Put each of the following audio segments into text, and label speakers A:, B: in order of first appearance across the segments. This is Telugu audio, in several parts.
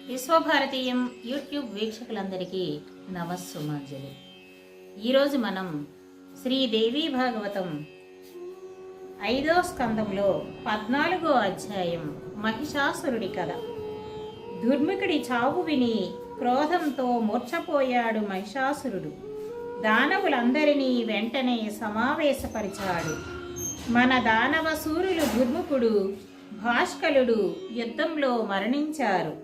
A: విశ్వభారతీయం యూట్యూబ్ వీక్షకులందరికీ నమస్సుమాంజలి. ఈరోజు మనం శ్రీదేవి భాగవతం 5వ స్కందంలో 14వ అధ్యాయం మహిషాసురుడి కథ. దుర్ముఖుడి చావు విని క్రోధంతో మూర్ఛపోయాడు మహిషాసురుడు. దానవులందరినీ వెంటనే సమావేశపరిచాడు. మన దానవ సూరులు దుర్ముఖుడు, భాష్కలుడు యుద్ధంలో మరణించారు.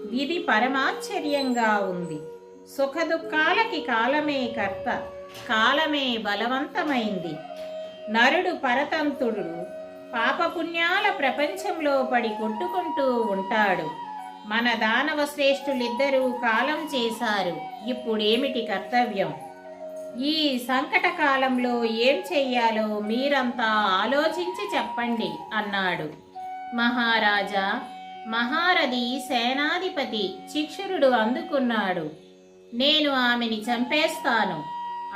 A: విధి పరమాశ్చర్యంగా ఉంది. సుఖదుఖాలకి కాలమే కర్త, కాలమే బలవంతమైంది. నరుడు పరతంతుడు పాపపుణ్యాల ప్రపంచంలో పడి కొట్టుకుంటూ ఉంటాడు. మన దానవ శ్రేష్ఠులిద్దరూ కాలం చేశారు. ఇప్పుడేమిటి కర్తవ్యం? ఈ సంకట కాలంలో ఏం చెయ్యాలో మీరంతా ఆలోచించి చెప్పండి అన్నాడు. మహారాజా, మహారథి సేనాధిపతి చిక్షురుడు అందుకున్నాడు. నేను ఆమెని చంపేస్తాను.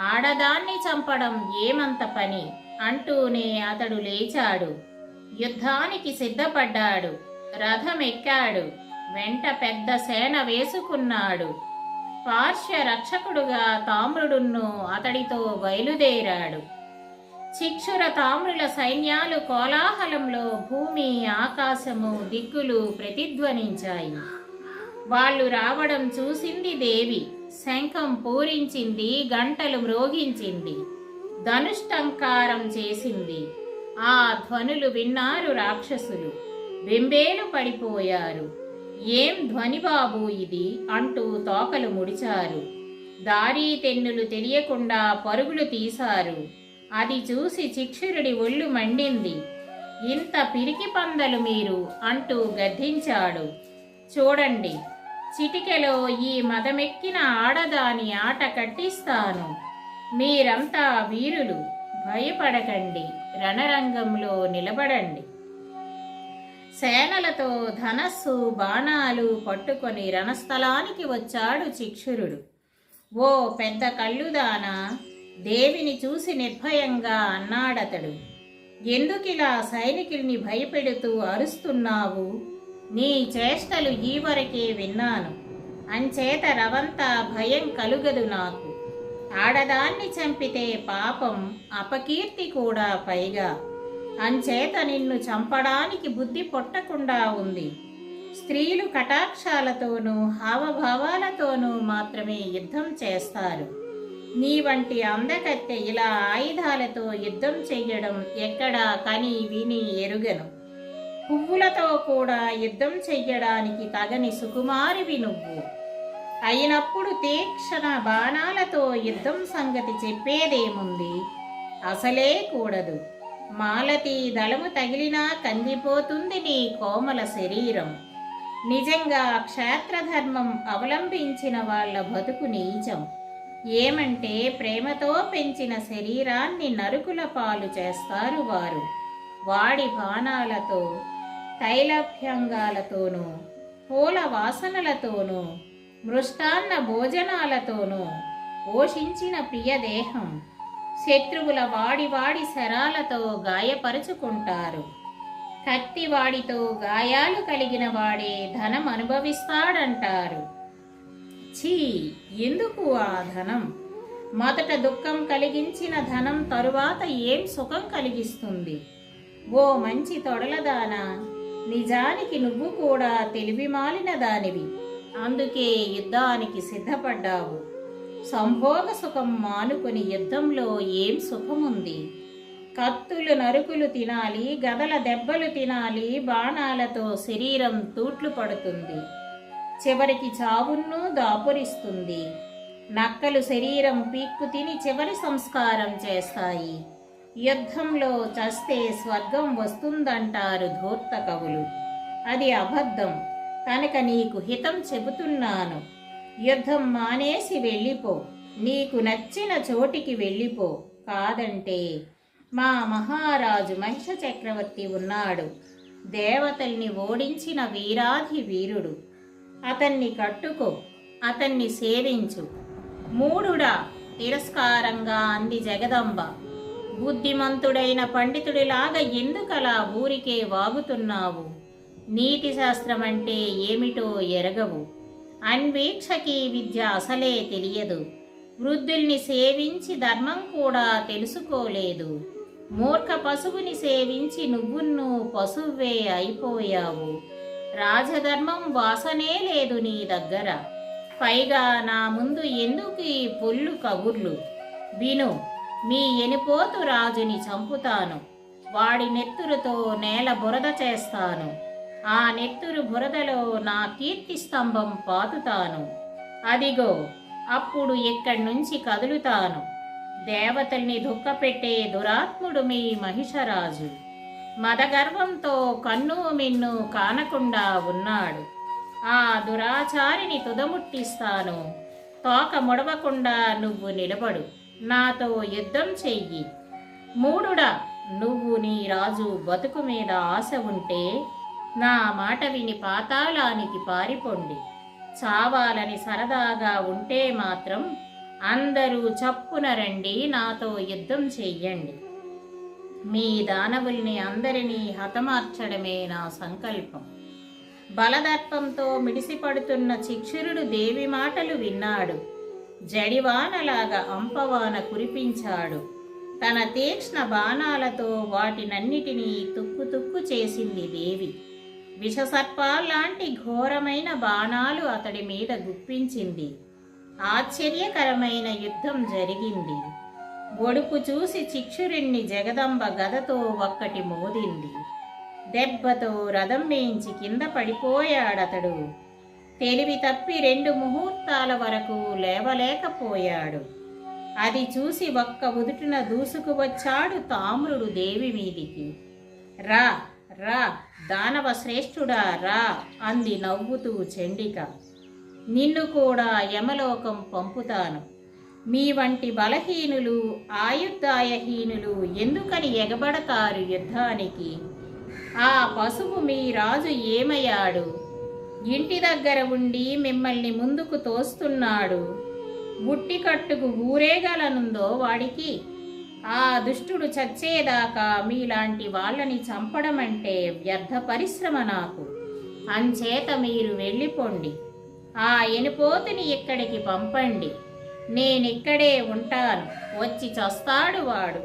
A: ఆడదాన్ని చంపడం ఏమంత పని అంటూనే అతడు లేచాడు. యుద్ధానికి సిద్ధపడ్డాడు. రథమెక్కాడు. వెంట పెద్ద సేన వేసుకున్నాడు. పార్శ్వ రక్షకుడుగా తామ్రుడును అతడితో బయలుదేరాడు. చిక్షుర తామ్రుల సైన్యాలు కోలాహలంలో భూమి ఆకాశము దిక్కులు ప్రతిధ్వనించాయి. వాళ్ళు రావడం చూసింది దేవి. శంఖం పూరించింది, గంటలు మ్రోగించింది, ధనుష్టంకారం చేసింది. ఆ ధ్వనులు విన్నారు రాక్షసులు. బెంబేలు పడిపోయారు. ఏం ధ్వని బాబు ఇది అంటూ తోకలు ముడిచారు. దారి తెన్నులు తెలియకుండా పరుగులు తీశారు. అది చూసి చిక్షురుడి ఒళ్ళు మండింది. ఇంత పిరికి పందలు మీరు అంటూ గద్దించాడు. చూడండి, చిటికెలో ఈ మదమెక్కిన ఆడదాని ఆట కట్టిస్తాను. మీరంతా వీరులు, భయపడకండి, రణరంగంలో నిలబడండి. సేనలతో ధనస్సు బాణాలు పట్టుకొని రణస్థలానికి వచ్చాడు చిక్షురుడు. ఓ పెద్ద కళ్ళుదానా, దేవిని చూసి నిర్భయంగా అన్నాడతడు. ఎందుకిలా సైనికుల్ని భయపెడుతూ అరుస్తున్నావు? నీ చేష్టలు ఈవరకే విన్నాను. అంచేత రవంతా భయం కలుగదు నాకు. ఆడదాన్ని చంపితే పాపం, అపకీర్తి కూడా పైగా. అంచేత నిన్ను చంపడానికి బుద్ధి పొట్టకుండా ఉంది. స్త్రీలు కటాక్షాలతోనూ హావభావాలతోనూ మాత్రమే యుద్ధం చేస్తారు. నీ వంటి అందకత్తె ఇలా ఆయుధాలతో యుద్ధం చెయ్యడం ఎక్కడా కని విని ఎరుగను. పువ్వులతో కూడా యుద్ధం చెయ్యడానికి తగని సుకుమారివి నువ్వు. అయినప్పుడు తీక్షణ బాణాలతో యుద్ధం సంగతి చెప్పేదేముంది? అసలే కూడదు. మాలతి దళము తగిలినా కందిపోతుంది నీ కోమల శరీరం. నిజంగా క్షేత్రధర్మం అవలంబించిన వాళ్ళ బతుకు నీచం. ఏమంటే ప్రేమతో పెంచిన శరీరాన్ని నరుకుల పాలు చేస్తారు వారు. వాడి బాణాలతో, తైలభ్యంగాలతోనూ, పూల వాసనలతోనూ, మృష్టాన్న భోజనాలతోనూ పోషించిన ప్రియదేహం శత్రువుల వాడి శరాలతో గాయపరుచుకుంటారు. కత్తివాడితో గాయాలు కలిగిన వాడే ధనం అనుభవిస్తాడంటారు. ఛీ, ఎందుకు ఆ ధనం? మొదట దుఃఖం కలిగించిన ధనం తరువాత ఏం సుఖం కలిగిస్తుంది? ఓ మంచి తొడలదానా, నిజానికి నువ్వు కూడా తెలివిమాలిన దానివి. అందుకే యుద్ధానికి సిద్ధపడ్డావు. సంభోగ సుఖం మానుకొని యుద్ధంలో ఏం సుఖముంది? కత్తులు నరుకులు తినాలి, గదల దెబ్బలు తినాలి, బాణాలతో శరీరం తూట్లు పడుతుంది. చివరికి చావును దాపురిస్తుంది. నక్కలు శరీరం పీక్కు తిని చివరి సంస్కారం చేస్తాయి. యుద్ధంలో చస్తే స్వర్గం వస్తుందంటారు ధూర్త కవులు. అది అబద్ధం. కనుక నీకు హితం చెబుతున్నాను. యుద్ధం మానేసి వెళ్ళిపో. నీకు నచ్చిన చోటికి వెళ్ళిపో. కాదంటే మా మహారాజు మహిష చక్రవర్తి ఉన్నాడు. దేవతల్ని ఓడించిన వీరాధి వీరుడు. అతన్ని కట్టుకో, అతన్ని సేవించు. మూఢుడా, తిరస్కారంగా అంది జగదంబ. బుద్ధిమంతుడైన పండితుడిలాగా ఎందుకలా ఊరికే వాగుతున్నావు? నీతి శాస్త్రం అంటే ఏమిటో ఎరగవు. అన్వీక్షకి విద్య అసలే తెలియదు. వృద్ధుల్ని సేవించి ధర్మం కూడా తెలుసుకోలేదు. మూర్ఖ పశువుని సేవించి నువ్వున్ను పశువే అయిపోయావు. రాజధర్మం వాసనే లేదు నీ దగ్గర. పైగా నా ముందు ఎందుకు ఈ పొల్లు కబుర్లు? విను, మీ ఎనిపోతు రాజుని చంపుతాను. వాడి నెత్తురుతో నేల బురద చేస్తాను. ఆ నెత్తురు బురదలో నా కీర్తి స్తంభం పాతుతాను. అదిగో అప్పుడు ఇక్కడి నుంచి కదులుతాను. దేవతల్ని దుఃఖపెట్టే దురాత్ముడు మీ మహిషరాజు. మదగర్వంతో కన్ను మిన్ను కానకుండా ఉన్నాడు. ఆ దురాచారిని తుదముట్టిస్తాను. తోక ముడవకుండా నువ్వు నిలబడు, నాతో యుద్ధం చెయ్యి. మూడుడా, నువ్వు నీ రాజు బతుకు మీద ఆశ ఉంటే నా మాట విని పాతాళానికి పారిపోండి. చావాలని సరదాగా ఉంటే మాత్రం అందరూ చప్పున రండి, నాతో యుద్ధం చెయ్యండి. మీ దానవుల్ని అందరినీ హతమార్చడమే నా సంకల్పం. బలదర్పంతో మిడిసిపడుతున్న చిక్షురుడు దేవి మాటలు విన్నాడు. జడివానలాగా అంపవాన కురిపించాడు. తన తీక్ష్ణ బాణాలతో వాటినన్నిటినీ తుక్కు చేసింది దేవి. విషసర్పాల్లాంటి ఘోరమైన బాణాలు అతడి మీద గుప్పించింది. ఆశ్చర్యకరమైన యుద్ధం జరిగింది. ఒడుపు చూసి చిక్షురుణ్ణి జగదంబ గదతో ఒక్కటి మోదింది. దెబ్బతో రథం మేంచి కింద పడిపోయాడతడు. తెలివి తప్పి 2 ముహూర్తాల వరకు లేవలేకపోయాడు. అది చూసి ఒక్క ఉదుటిన దూసుకు వచ్చాడు తామ్రుడు దేవి మీదికి. రా రా దానవ శ్రేష్ఠుడా రా అంది నవ్వుతూ చండిక. నిన్ను కూడా యమలోకం పంపుతాను. మీ వంటి బలహీనులు ఆయుద్ధాయహీనులు ఎందుకని ఎగబడతారు యుద్ధానికి? ఆ పశువు మీ రాజు ఏమయ్యాడు? ఇంటి దగ్గర ఉండి మిమ్మల్ని ముందుకు తోస్తున్నాడు. బుట్టి కట్టుకు ఊరేగలనుందో వాడికి? ఆ దుష్టుడు చచ్చేదాకా మీలాంటి వాళ్ళని చంపడం అంటే వ్యర్థ పరిశ్రమ నాకు. అంచేత మీరు వెళ్ళిపోండి. ఆ ఎనుపోతుని ఇక్కడికి పంపండి. నేనిక్కడే ఉంటాను. వచ్చి చస్తాడు వాడు.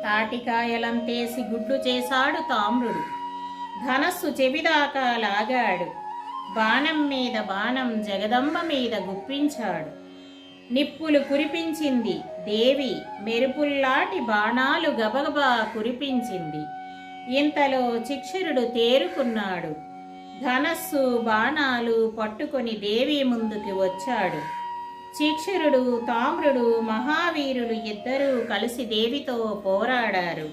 A: తాటికాయలంతేసి గుడ్డు చేశాడు తామ్రుడు. ధనస్సు చెవిదాకా లాగాడు. బాణం మీద బాణం జగదంబ మీద గుప్పించాడు. నిప్పులు కురిపించింది దేవి. మెరుపుల్లాంటి బాణాలు గబగబా కురిపించింది. ఇంతలో చిక్షురుడు తేరుకున్నాడు. ధనస్సు బాణాలు పట్టుకొని దేవి ముందుకి వచ్చాడు. చిక్షురుడు తామ్రుడు మహావీరులు ఇద్దరూ కలిసి దేవితో పోరాడారు.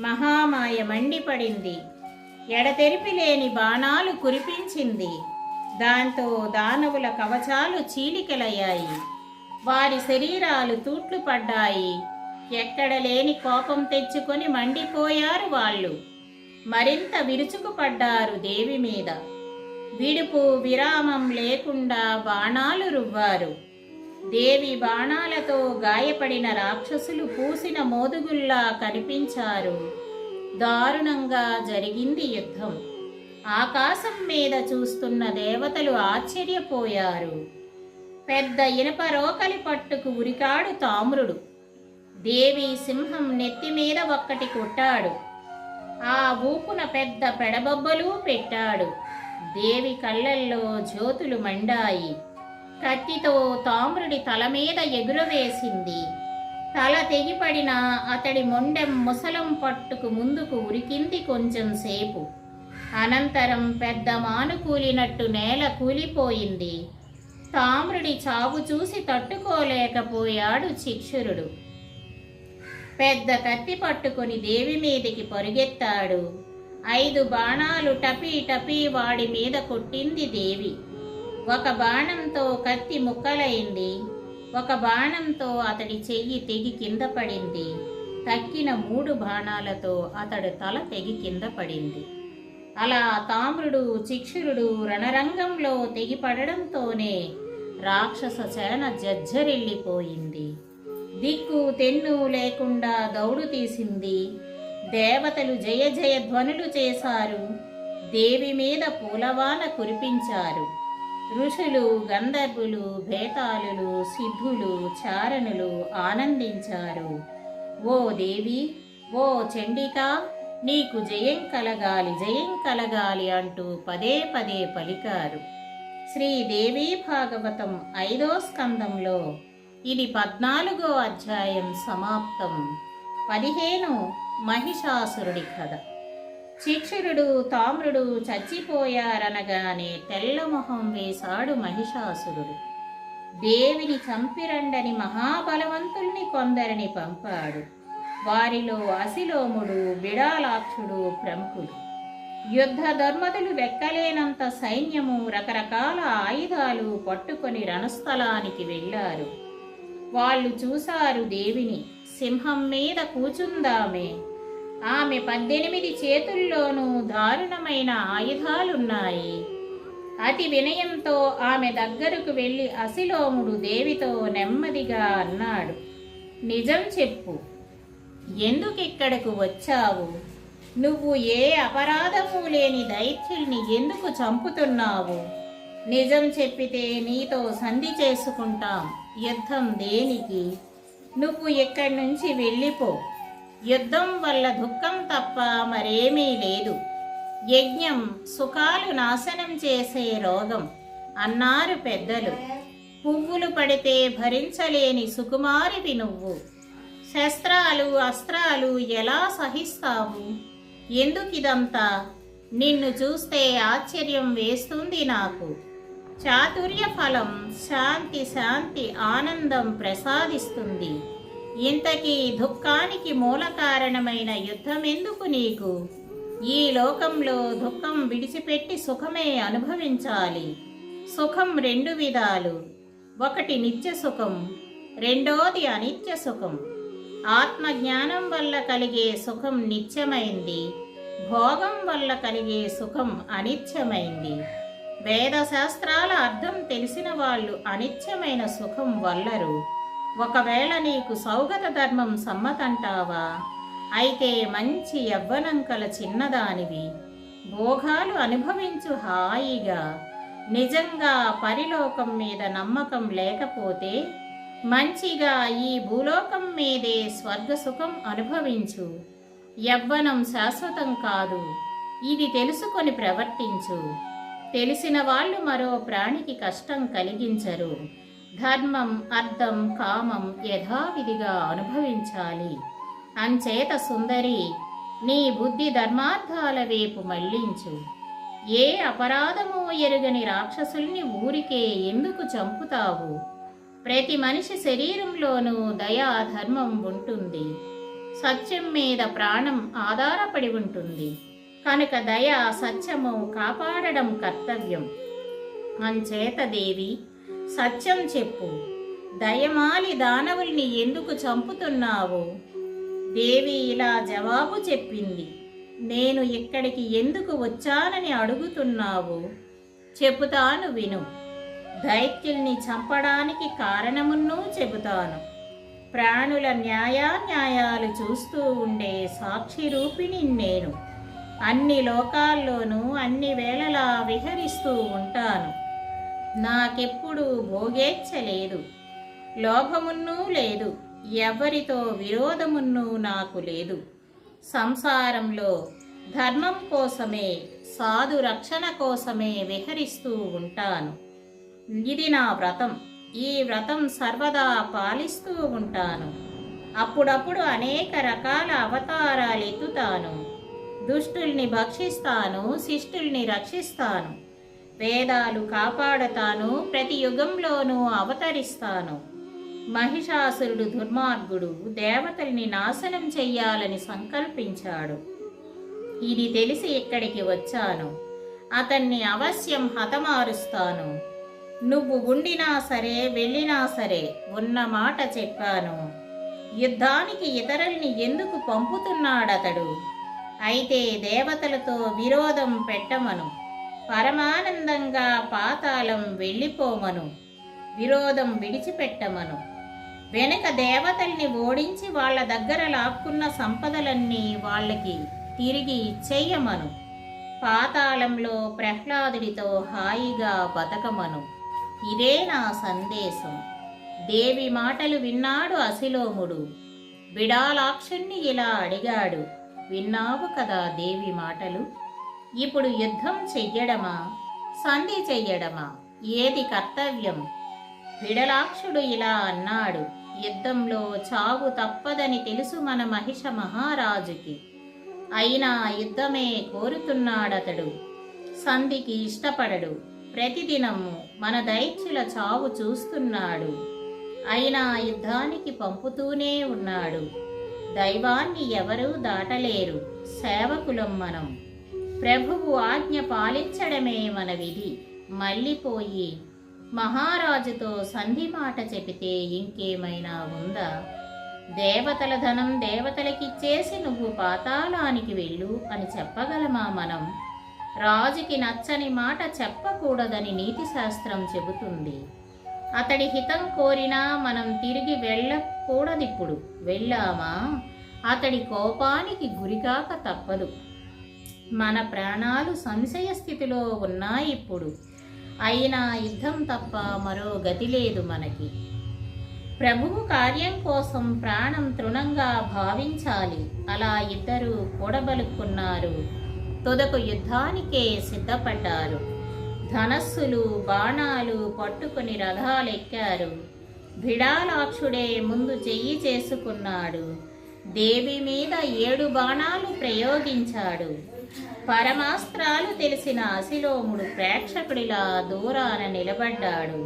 A: మహామాయ మండిపడింది. ఎడతెరిపి లేని బాణాలు కురిపించింది. దాంతో దానవుల కవచాలు చీలికలయ్యాయి. వారి శరీరాలు తూట్లు పడ్డాయి. ఎక్కడ లేని కోపం తెచ్చుకొని మండిపోయారు వాళ్ళు. మరింత విరుచుకుపడ్డారు దేవి మీద. విడుపు విరామం లేకుండా బాణాలు రువ్వారు. దేవి బాణాలతో గాయపడిన రాక్షసులు పూసిన మోదుగుల్లా కనిపించారు. దారుణంగా జరిగింది యుద్ధం. ఆకాశం మీద చూస్తున్న దేవతలు ఆశ్చర్యపోయారు. పెద్ద ఇనప రోకలి పట్టుకు ఉరికాడు తామ్రుడు. దేవి సింహం నెత్తి మీద ఒక్కటి కొట్టాడు. ఆ ఊపున పెద్ద పెడబొబ్బలు పెట్టాడు. దేవి కళ్ళల్లో జ్యోతులు మండాయి. కత్తితో తామ్రుడి తల మీద ఎగురవేసింది. తల తెగిపడిన అతడి మొండెం ముసలం పట్టుకు ముందుకు ఉరికింది కొంచెం సేపు. అనంతరం పెద్ద మాను కూలినట్టు నేల కూలిపోయింది. తామ్రుడి చావు చూసి తట్టుకోలేకపోయాడు చిక్షురుడు. పెద్ద కత్తి పట్టుకొని దేవి మీదికి పరుగెత్తాడు. 5 బాణాలు టపీ టపీ వాడి మీద కొట్టింది దేవి. ఒక బాణంతో కత్తి ముక్కలైంది. ఒక బాణంతో అతడి చెయ్యి తెగి కింద పడింది. తక్కిన 3 బాణాలతో అతడు తల తెగి కింద పడింది. అలా తామ్రుడు చిక్షురుడు రణరంగంలో తెగిపడడంతోనే రాక్షస సేన జజ్జరిల్లిపోయింది. దిక్కు తెన్ను లేకుండా దౌడు తీసింది. దేవతలు జయ జయ ధ్వనులు చేశారు. దేవి మీద పూలవాన కురిపించారు. ఋషులు, గంధర్వులు, భేతాళులు, సిద్ధులు, చారణులు ఆనందించారు. ఓ దేవి, ఓ చండికా, నీకు జయం కలగాలి, జయం కలగాలి అంటూ పదే పదే పలికారు. శ్రీదేవి భాగవతం 5వ స్కందంలో ఇది 14వ అధ్యాయం సమాప్తం. 15 మహిషాసురుడి కథ. శిక్షురుడు, తామ్రుడు చచ్చిపోయారనగానే తెల్లమొహం వేశాడు మహిషాసురుడు. దేవిని చంపిరండని మహాబలవంతుల్ని కొందరిని పంపాడు. వారిలో అసిలోముడు, బిడాలాక్షుడు ప్రముఖులు. యుద్ధ ధర్మదులు వెక్కలేనంత సైన్యము, రకరకాల ఆయుధాలు పట్టుకొని రణస్థలానికి వెళ్ళారు. వాళ్ళు చూశారు దేవిని. సింహం మీద కూచుందామె. ఆమె 18 చేతుల్లోనూ దారుణమైన ఆయుధాలున్నాయి. అతి వినయంతో ఆమె దగ్గరకు వెళ్ళి అసిలోముడు దేవితో నెమ్మదిగా అన్నాడు, నిజం చెప్పు, ఎందుకిక్కడకు వచ్చావు? నువ్వు ఏ అపరాధము లేని దైత్యుల్ని ఎందుకు చంపుతున్నావు? నిజం చెప్పితే నీతో సంధి చేసుకుంటాం. యుద్ధం దేనికి? నువ్వు ఇక్కడి నుంచి వెళ్ళిపో. యుద్ధం వల్ల దుఃఖం తప్ప మరేమీ లేదు. యజ్ఞం సుఖాలు నాశనం చేసే రోగం అన్నారు పెద్దలు. పువ్వులు పడితే భరించలేని సుకుమారివి నువ్వు. శస్త్రాలు, అస్త్రాలు ఎలా సహిస్తావు? ఎందుకిదంతా? నిన్ను చూస్తే ఆశ్చర్యం వేస్తుంది నాకు. చాతుర్య ఫలం శాంతి, శాంతి ఆనందం ప్రసాదిస్తుంది. ఇంతకీ దుఃఖానికి మూల కారణమైన యుద్ధం ఎందుకు నీకు? ఈ లోకంలో దుఃఖం విడిచిపెట్టి సుఖమే అనుభవించాలి. సుఖం 2 విధాలు. ఒకటి నిత్య సుఖం, రెండోది అనిత్య సుఖం. ఆత్మజ్ఞానం వల్ల కలిగే సుఖం నిత్యమైంది, భోగం వల్ల కలిగే సుఖం అనిత్యమైంది. వేదశాస్త్రాల అర్థం తెలిసిన వాళ్ళు అనిత్యమైన సుఖం వల్లరు. ఒకవేళ నీకు సౌగత ధర్మం సమ్మతంటావా? అయితే మంచి యవ్వనం కల చిన్నదానివి, భోగాలు అనుభవించు హాయిగా. నిజంగా పరిలోకం మీద నమ్మకం లేకపోతే మంచిగా ఈ భూలోకం మీదే స్వర్గసుఖం అనుభవించు. యవ్వనం శాశ్వతం కాదు, ఇది తెలుసుకొని ప్రవర్తించు. తెలిసిన వాళ్ళు మరో ప్రాణికి కష్టం కలిగించరు. ధర్మం, అర్థం, కామం యథావిధిగా అనుభవించాలి. అంచేత సుందరి, నీ బుద్ధి ధర్మార్థాల వైపు మళ్లించు. ఏ అపరాధమో ఎరుగని రాక్షసుల్ని ఊరికే ఎందుకు చంపుతావు? ప్రతి మనిషి శరీరంలోనూ దయా, ధర్మం ఉంటుంది. సత్యం మీద ప్రాణం ఆధారపడి ఉంటుంది. కనుక దయ, సత్యము కాపాడడం కర్తవ్యం. అంచేత దేవి, సత్యం చెప్పు. దయమాలి దానవుల్ని ఎందుకు చంపుతున్నావు? దేవి ఇలా జవాబు చెప్పింది, నేను ఇక్కడికి ఎందుకు వచ్చానని అడుగుతున్నావు? చెబుతాను విను. దైత్యుల్ని చంపడానికి కారణమును చెబుతాను. ప్రాణుల న్యాయాన్యాయాలు చూస్తూ ఉండే సాక్షి రూపిణి నేను. అన్ని లోకాల్లోనూ అన్ని వేళలా విహరిస్తూ ఉంటాను. నాకెప్పుడు భోగేచ్ఛ లేదు, లోభమున్నూ లేదు, ఎవరితో విరోధమున్నూ నాకు లేదు. సంసారంలో ధర్మం కోసమే, సాధు రక్షణ కోసమే విహరిస్తూ ఉంటాను. ఇది నా వ్రతం. ఈ వ్రతం సర్వదా పాలిస్తూ ఉంటాను. అప్పుడప్పుడు అనేక రకాల అవతారాలు ఎత్తుతాను. దుష్టుల్ని భక్షిస్తాను, శిష్టుల్ని రక్షిస్తాను. వేదాలు కాపాడతాను, ప్రతి యుగంలోనూ అవతరిస్తాను. మహిషాసురుడు దుర్మార్గుడు, దేవతల్ని నాశనం చెయ్యాలని సంకల్పించాడు. ఇది తెలిసి ఇక్కడికి వచ్చాను. అతన్ని అవశ్యం హతమారుస్తాను. నువ్వు ఉండినా సరే, వెళ్ళినా సరే ఉన్న మాట చెప్పాను. యుద్ధానికి ఇతరుల్ని ఎందుకు పంపుతున్నాడతడు? అయితే దేవతలతో విరోధం పెట్టమను. పరమానందంగా పాతాళం వెళ్ళిపోమను. విరోధం విడిచిపెట్టమను. వెనక దేవతల్ని ఓడించి వాళ్ళ దగ్గర లాక్కున్న సంపదలన్నీ వాళ్ళకి తిరిగి ఇచ్చేయమను. పాతాళంలో ప్రహ్లాదుడితో హాయిగా బతకమను. ఇదే నా సందేశం. దేవి మాటలు విన్నాడు అసిలోముడు. బిడాలాక్షుణ్ణి ఇలా అడిగాడు, విన్నావు కదా దేవి మాటలు? ఇప్పుడు యుద్ధం చెయ్యడమా, సంధి చెయ్యడమా, ఏది కర్తవ్యం? బిడలాక్షుడు ఇలా అన్నాడు, యుద్ధంలో చావు తప్పదని తెలుసు మన మహిష మహారాజుకి. అయినా యుద్ధమే కోరుతున్నాడతడు. సంధికి ఇష్టపడడు. ప్రతిదినము మన దైత్యుల చావు చూస్తున్నాడు. అయినా యుద్ధానికి పంపుతూనే ఉన్నాడు. దైవాన్ని ఎవరూ దాటలేరు. సేవకులం మనం. ప్రభువు ఆజ్ఞ పాలించడమే మన విధి. మళ్ళీపోయి మహారాజుతో సంధి మాట చెబితే ఇంకేమైనా ఉందా? దేవతల ధనం దేవతలకిచ్చేసి నువ్వు పాతాళానికి వెళ్ళు అని చెప్పగలమా మనం? రాజుకి నచ్చని మాట చెప్పకూడదని నీతి శాస్త్రం చెబుతుంది. అతడి హితం కోరినా మనం తిరిగి వెళ్ళకూడదిప్పుడు. వెళ్ళామా అతడి కోపానికి గురికాక తప్పదు. మన ప్రాణాలు సంశయ స్థితిలో ఉన్నాయిప్పుడు. అయినా యుద్ధం తప్ప మరో గతి లేదు మనకి. ప్రభువు కార్యం కోసం ప్రాణం తృణంగా భావించాలి. అలా ఇద్దరూ కూడబలుక్కున్నారు. తుదకు యుద్ధానికే సిద్ధపడ్డారు. ధనస్సులు బాణాలు పట్టుకుని రథాలెక్కారు. బిడాలాక్షుడే ముందు చెయ్యి చేసుకున్నాడు. దేవి మీద 7 బాణాలు ప్రయోగించాడు. పరమాస్త్రాలు తెలిసిన అసిలోముడు ప్రేక్షకుడిలా దూరాన నిలబడ్డాడు.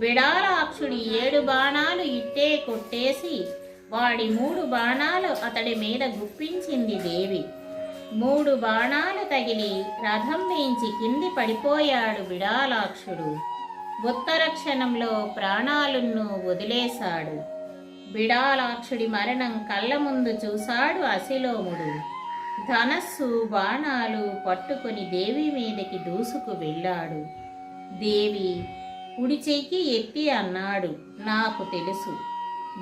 A: బిడాలాక్షుడి 7 బాణాలు ఇట్టే కొట్టేసి వాడి 3 బాణాలు అతడి మీద గుప్పించింది దేవి. 3 బాణాలు తగిలి రథం మించి కింది పడిపోయాడు బిడాలాక్షుడు. ఉత్తర క్షణంలో ప్రాణాలను వదిలేశాడు. బిడాలాక్షుడి మరణం కళ్ళ ముందు చూశాడు అసిలోముడు. ధనస్సు బాణాలు పట్టుకుని దేవి మీదకి దూసుకు వెళ్ళాడు. దేవి కుడి చెయ్యి ఎత్తి అన్నాడు, నాకు తెలుసు.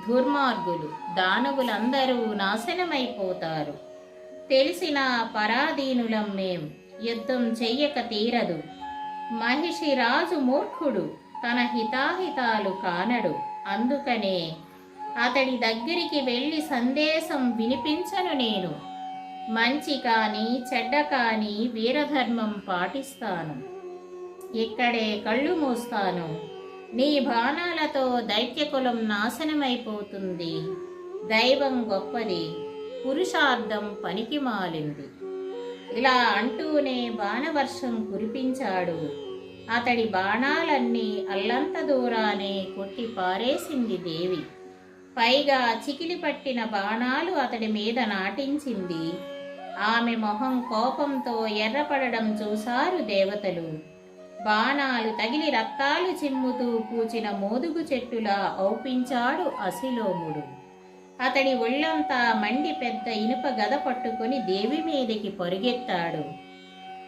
A: దుర్మార్గులు దానవులందరూ నాశనమైపోతారు. తెలిసిన పరాధీనులం మేం. యుద్ధం చెయ్యక తీరదు. మహిషి రాజు మూర్ఖుడు, తన హితాహితాలు కానడు. అందుకనే అతడి దగ్గరికి వెళ్ళి సందేశం వినిపించను నేను. మంచి కాని చెడ్డ కాని వీరధర్మం పాటిస్తాను. ఇక్కడే కళ్ళు మూస్తాను. నీ బాణాలతో దైత్యకులం నాశనమైపోతుంది. దైవం గొప్పది, పురుషార్థం పనికి మాలింది. ఇలా అంటూనే బాణవర్షం కురిపించాడు. అతడి బాణాలన్నీ అల్లంత దూరానే కొట్టి పారేసింది దేవి. పైగా చికిలి పట్టిన బాణాలు అతడి మీద నాటించింది. ఆమె మొహం కోపంతో ఎర్రపడడం చూశారు దేవతలు. బాణాలు తగిలి రక్తాలు చిమ్ముతూ పూచిన మోదుగు చెట్టులా ఔపించాడు అసిలోముడు. అతడి ఒళ్ళంతా మండి పెద్ద ఇనుప గద పట్టుకుని దేవి మీదకి పరుగెత్తాడు.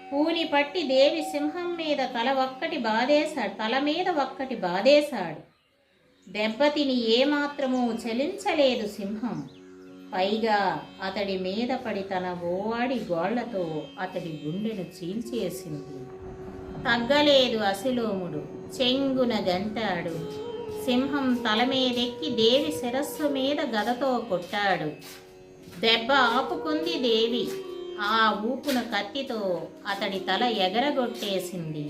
A: పూని పట్టి దేవి సింహం మీద తల మీద ఒక్కటి బాదేశాడు. దెబ్బతిని ఏమాత్రమూ చలించలేదు సింహం. పైగా అతడి మీద పడి తన ఓవాడి గోళ్లతో అతడి గుండెను చీల్చేసింది. తగ్గలేదు అసిలోముడు. చెంగున గంటాడు. సింహం తల మీదెక్కి దేవి శిరస్సు మీద గదతో కొట్టాడు. దెబ్బ ఆపుకుంది దేవి. ఆ ఊపున కత్తితో అతడి తల ఎగరగొట్టేసింది.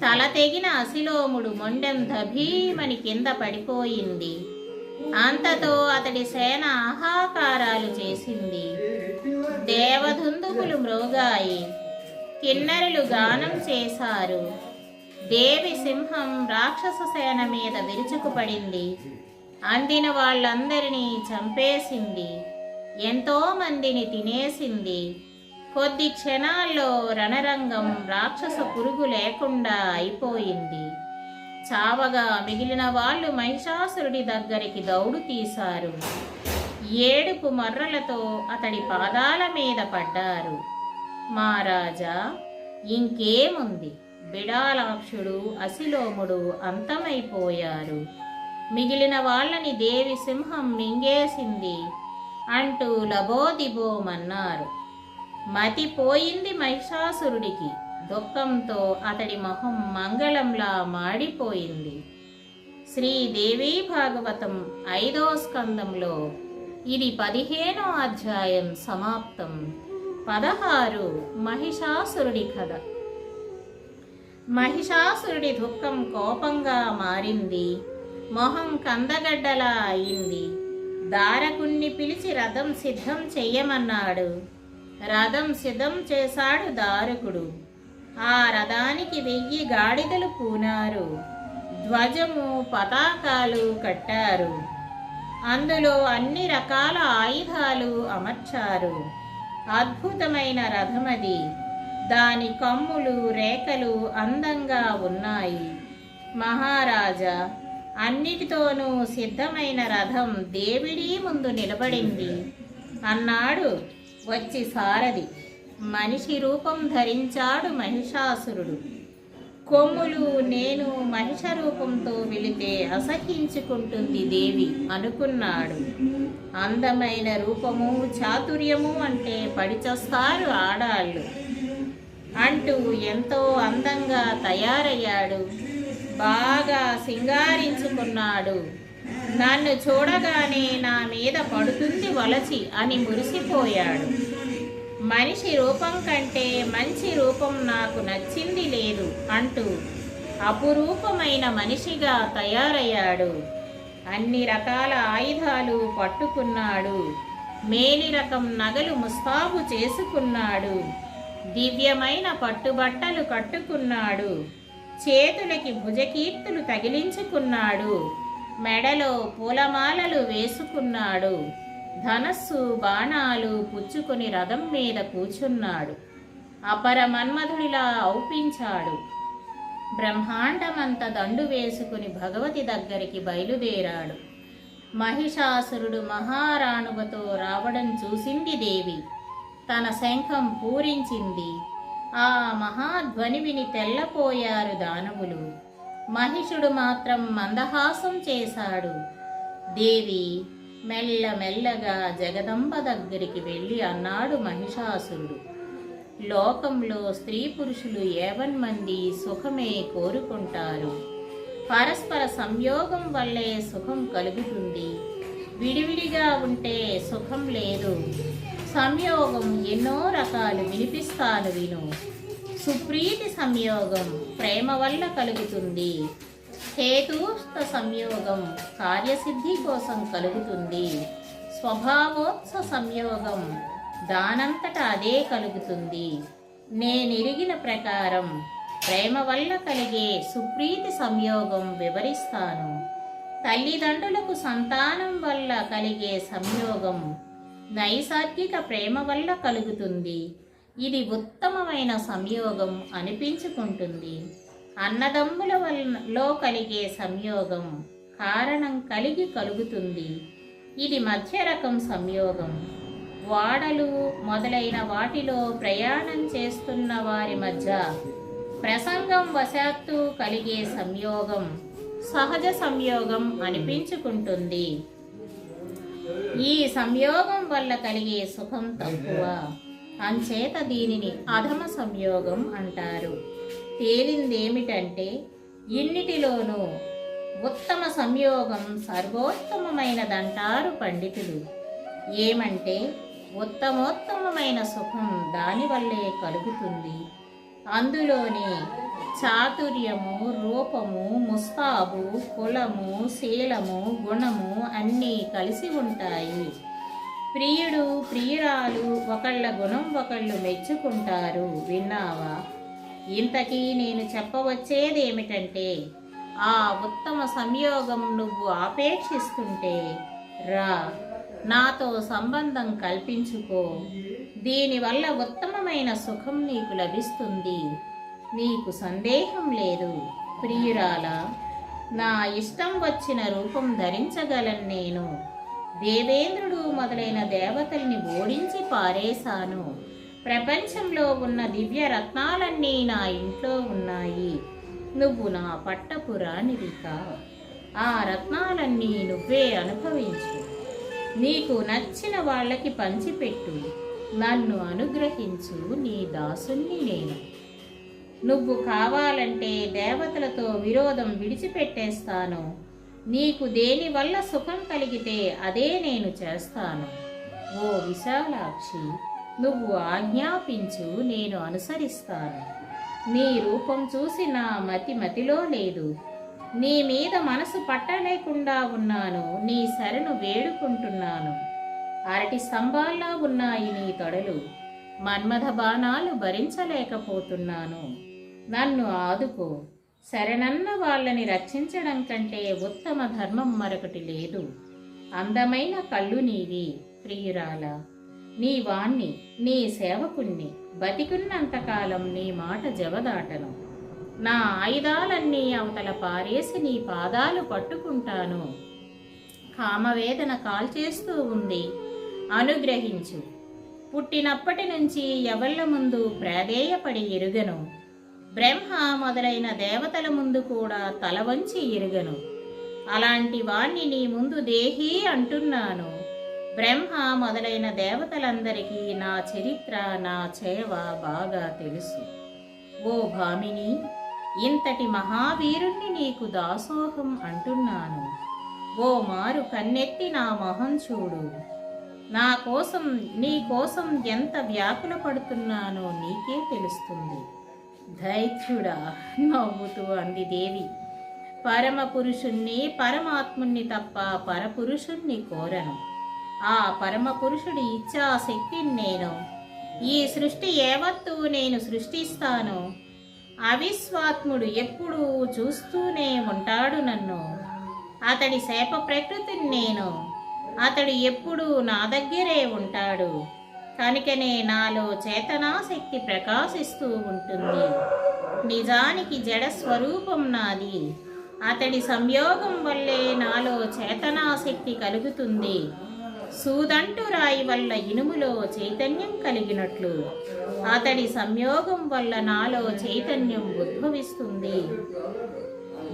A: తల తెగిన అసిలోముడు మొండెం దభీమని కింద పడిపోయింది. అంతతో అతడి సేన ఆహాకారాలు చేసింది. దేవదుందుబులు మ్రోగాయి. కిన్నెరలు గానం చేశారు. దేవి సింహం రాక్షస సేన మీద విరుచుకుపడింది. అందిన వాళ్ళందరినీ చంపేసింది. ఎంతో మందిని తినేసింది. కొద్ది క్షణాల్లో రణరంగం రాక్షస పురుగు లేకుండా అయిపోయింది. చావగా మిగిలిన వాళ్ళు మహిషాసురుడి దగ్గరికి దౌడు తీశారు. ఏడుపు మర్రలతో అతడి పాదాల మీద పడ్డారు. మహారాజా, ఇంకేముంది? బిడాలాక్షుడు అసిలోముడు అంతమైపోయారు. మిగిలిన వాళ్ళని దేవి సింహం మింగేసింది అంటూ లబోదిబోమన్నారు. మతిపోయింది మహిషాసురుడికి. దుఃఖంతో అతడి మొహం మంగళంలా మాడిపోయింది. శ్రీదేవి భాగవతం 5వ స్కందంలో ఇది 15వ అధ్యాయం సమాప్తం. 16 మహిషాసురుడి కథ. మహిషాసురుడి దుఃఖం కోపంగా మారింది. మొహం కందగడ్డలా అయింది. దారకుణ్ణి పిలిచి రథం సిద్ధం చెయ్యమన్నాడు. రథం సిద్ధం చేశాడు దారకుడు. ఆ రథానికి 1000 గాడిదలు పూనారు. ధ్వజము పతాకాలు కట్టారు. అందులో అన్ని రకాల ఆయుధాలు అమర్చారు. అద్భుతమైన రథమది. దాని కమ్ములు రేఖలు అందంగా ఉన్నాయి. మహారాజా, అన్నిటితోనూ సిద్ధమైన రథం దేవిడి ముందు నిలబడింది అన్నాడు వచ్చి సారథి. మనిషి రూపం ధరించాడు మహిషాసురుడు. కొమ్ములు నేను మహిష రూపంతో వెళితే అసహించుకుంటుంది దేవి అనుకున్నాడు. అందమైన రూపము చాతుర్యము అంటే పడిచస్తారు ఆడాళ్ళు అంటూ ఎంతో అందంగా తయారయ్యాడు. బాగా సింగారించుకున్నాడు. నన్ను చూడగానే నా మీద పడుతుంది వలచి అని మురిసిపోయాడు. మనిషి రూపం కంటే మంచి రూపం నాకు నచ్చింది లేదు అంటూ అపురూపమైన మనిషిగా తయారయ్యాడు. అన్ని రకాల ఆయుధాలు పట్టుకున్నాడు. మేలి రకం నగలు ముస్తాబు చేసుకున్నాడు. దివ్యమైన పట్టుబట్టలు కట్టుకున్నాడు. చేతులకి భుజకీర్తులు తగిలించుకున్నాడు. మెడలో పూలమాలలు వేసుకున్నాడు. ధనస్సు బాణాలు పుచ్చుకొని రథం మీద కూర్చున్నాడు. అపర మన్మధుడిలా ఔపించాడు. బ్రహ్మాండమంత దండు వేసుకుని భగవతి దగ్గరికి బయలుదేరాడు. మహిషాసురుడు మహారాణువతో రావడం చూసింది దేవి. తన శంఖం పూరించింది. ఆ మహాధ్వని విని తెల్లపోయారు దానవులు. మహిషుడు మాత్రం మందహాసం చేశాడు. దేవి మెల్లమెల్లగా జగదంబ దగ్గరికి వెళ్ళి అన్నాడు మహిషాసురుడు. లోకంలో స్త్రీ పురుషులు 50 మంది సుఖమే కోరుకుంటారు. పరస్పర సంయోగం వల్లే సుఖం కలుగుతుంది. విడివిడిగా ఉంటే సుఖం లేదు. సంయోగం ఎన్నో రకాలు వినిపిస్తాను విను. సుప్రీతి సంయోగం ప్రేమ వల్ల కలుగుతుంది. హేతుస్థ సంయోగం కార్యసిద్ధి కోసం కలుగుతుంది. స్వభావోత్స సంయోగం దానంతట అదే కలుగుతుంది. నేనెరిగిన ప్రకారం ప్రేమ వల్ల కలిగే సుప్రీతి సంయోగం వివరిస్తాను. తల్లిదండ్రులకు సంతానం వల్ల కలిగే సంయోగం నైసర్గిక ప్రేమ వల్ల కలుగుతుంది. ఇది ఉత్తమమైన సంయోగం అనిపించుకుంటుంది. అన్నదమ్ముల వల్ల కలిగే సంయోగం కారణం కలిగి కలుగుతుంది. ఇది మధ్య రకం సంయోగం. వాడలు మొదలైన వాటిలో ప్రయాణం చేస్తున్న వారి మధ్య ప్రసంగం వశాత్తు కలిగే సంయోగం సహజ సంయోగం అనిపించుకుంటుంది. ఈ సంయోగం వల్ల కలిగే సుఖం తక్కువ. అంచేత దీనిని అధమ సంయోగం అంటారు. తేలిందేమిటంటే ఇన్నిటిలోనూ ఉత్తమ సంయోగం సర్వోత్తమమైనదంటారు పండితులు. ఏమంటే ఉత్తమోత్తమమైన సుఖం దానివల్లే కలుగుతుంది. అందులోని చాతుర్యము, రూపము, ముస్తాబు, కులము, శీలము, గుణము అన్నీ కలిసి ఉంటాయి. ప్రియుడు ప్రియురాలు ఒకళ్ళ గుణం ఒకళ్ళు మెచ్చుకుంటారు. విన్నావా? ఇంతకీ నేను చెప్పవచ్చేదేమిటంటే ఆ ఉత్తమ సంయోగం నువ్వు ఆపేక్షిస్తుంటే రా, నాతో సంబంధం కల్పించుకో. దీనివల్ల ఉత్తమమైన సుఖం నీకు లభిస్తుంది. నీకు సందేహం లేదు. ప్రియురాలా, నా ఇష్టం వచ్చిన రూపం ధరించగలను నేను. దేవేంద్రుడు మొదలైన దేవతల్ని ఓడించి పారేశాను. ప్రపంచంలో ఉన్న దివ్య రత్నాలన్నీ నా ఇంట్లో ఉన్నాయి. నువ్వు నా పట్టపు రాణివిక. ఆ రత్నాలన్నీ నువ్వే అనుభవించు. నీకు నచ్చిన వాళ్ళకి పంచిపెట్టు. నన్ను అనుగ్రహించు, నీ దాసుణ్ణి నేను. నువ్వు కావాలంటే దేవతలతో విరోధం విడిచిపెట్టేస్తాను. నీకు దేనివల్ల సుఖం కలిగితే అదే నేను చేస్తాను. ఓ విశాలాక్షి, నువ్వు ఆజ్ఞాపించు, నేను అనుసరిస్తాను. నీ రూపం చూసి నా మతిలో లేదు. నీ మీద మనసు పట్టలేకుండా ఉన్నాను. నీ శరణు వేడుకుంటున్నాను. అరటి స్తంభాల్లా ఉన్నాయి నీ తొడలు. మన్మథ బాణాలు భరించలేకపోతున్నాను. నన్ను ఆదుకో. శరణన్న వాళ్ళని రక్షించడం కంటే ఉత్తమ ధర్మం మరొకటి లేదు. అందమైన కళ్ళు నీవి ప్రియురాల. నీ వాణ్ణి, నీ సేవకుణ్ణి. బతికున్నంతకాలం నీ మాట జవదాటను. నా ఆయుధాలన్నీ అవతల పారేసి నీ పాదాలు పట్టుకుంటాను. కామవేదన కాల్చేస్తూ ఉంది, అనుగ్రహించు. పుట్టినప్పటి నుంచి ఎవళ్ళ ముందు ప్రాధేయపడి ఎరుగను. బ్రహ్మ మొదలైన దేవతల ముందు కూడా తల వంచి ఎరుగను. అలాంటి వాణ్ణి నీ ముందు దేహి అంటున్నాను. బ్రహ్మ మొదలైన దేవతలందరికీ నా చరిత్ర, నా చేవ బాగా తెలుసు. ఓ భామిని, ఇంతటి మహావీరుణ్ణి నీకు దాసోహం అంటున్నాను. ఓ మారు కన్నెత్తి నా మొహం చూడు. నా కోసం, నీ కోసం ఎంత వ్యాకుల పడుతున్నానో నీకే తెలుస్తుంది. దైత్యుడా, నవ్వుతూ అంది దేవి. పరమ పురుషుణ్ణి, పరమాత్ముణ్ణి తప్ప పరపురుషుణ్ణి కోరను. ఆ పరమ పురుషుడి ఇచ్ఛాశక్తిని నేను. ఈ సృష్టి యావత్తు నేను సృష్టిస్తాను. అవిశ్వాత్ముడు ఎప్పుడూ చూస్తూనే ఉంటాడు నన్ను. అతడి శాప ప్రకృతిని నేను. అతడు ఎప్పుడూ నా దగ్గరే ఉంటాడు. కనుకనే నాలో చేతనాశక్తి ప్రకాశిస్తూ ఉంటుంది. నిజానికి జడ స్వరూపం నాది. అతడి సంయోగం వల్లే నాలో చేతనాశక్తి కలుగుతుంది. సూదంటు రాయి వల్ల ఇనుములో చైతన్యం కలిగినట్లు అతడి సంయోగం వల్ల నాలో చైతన్యం ఉద్భవిస్తుంది.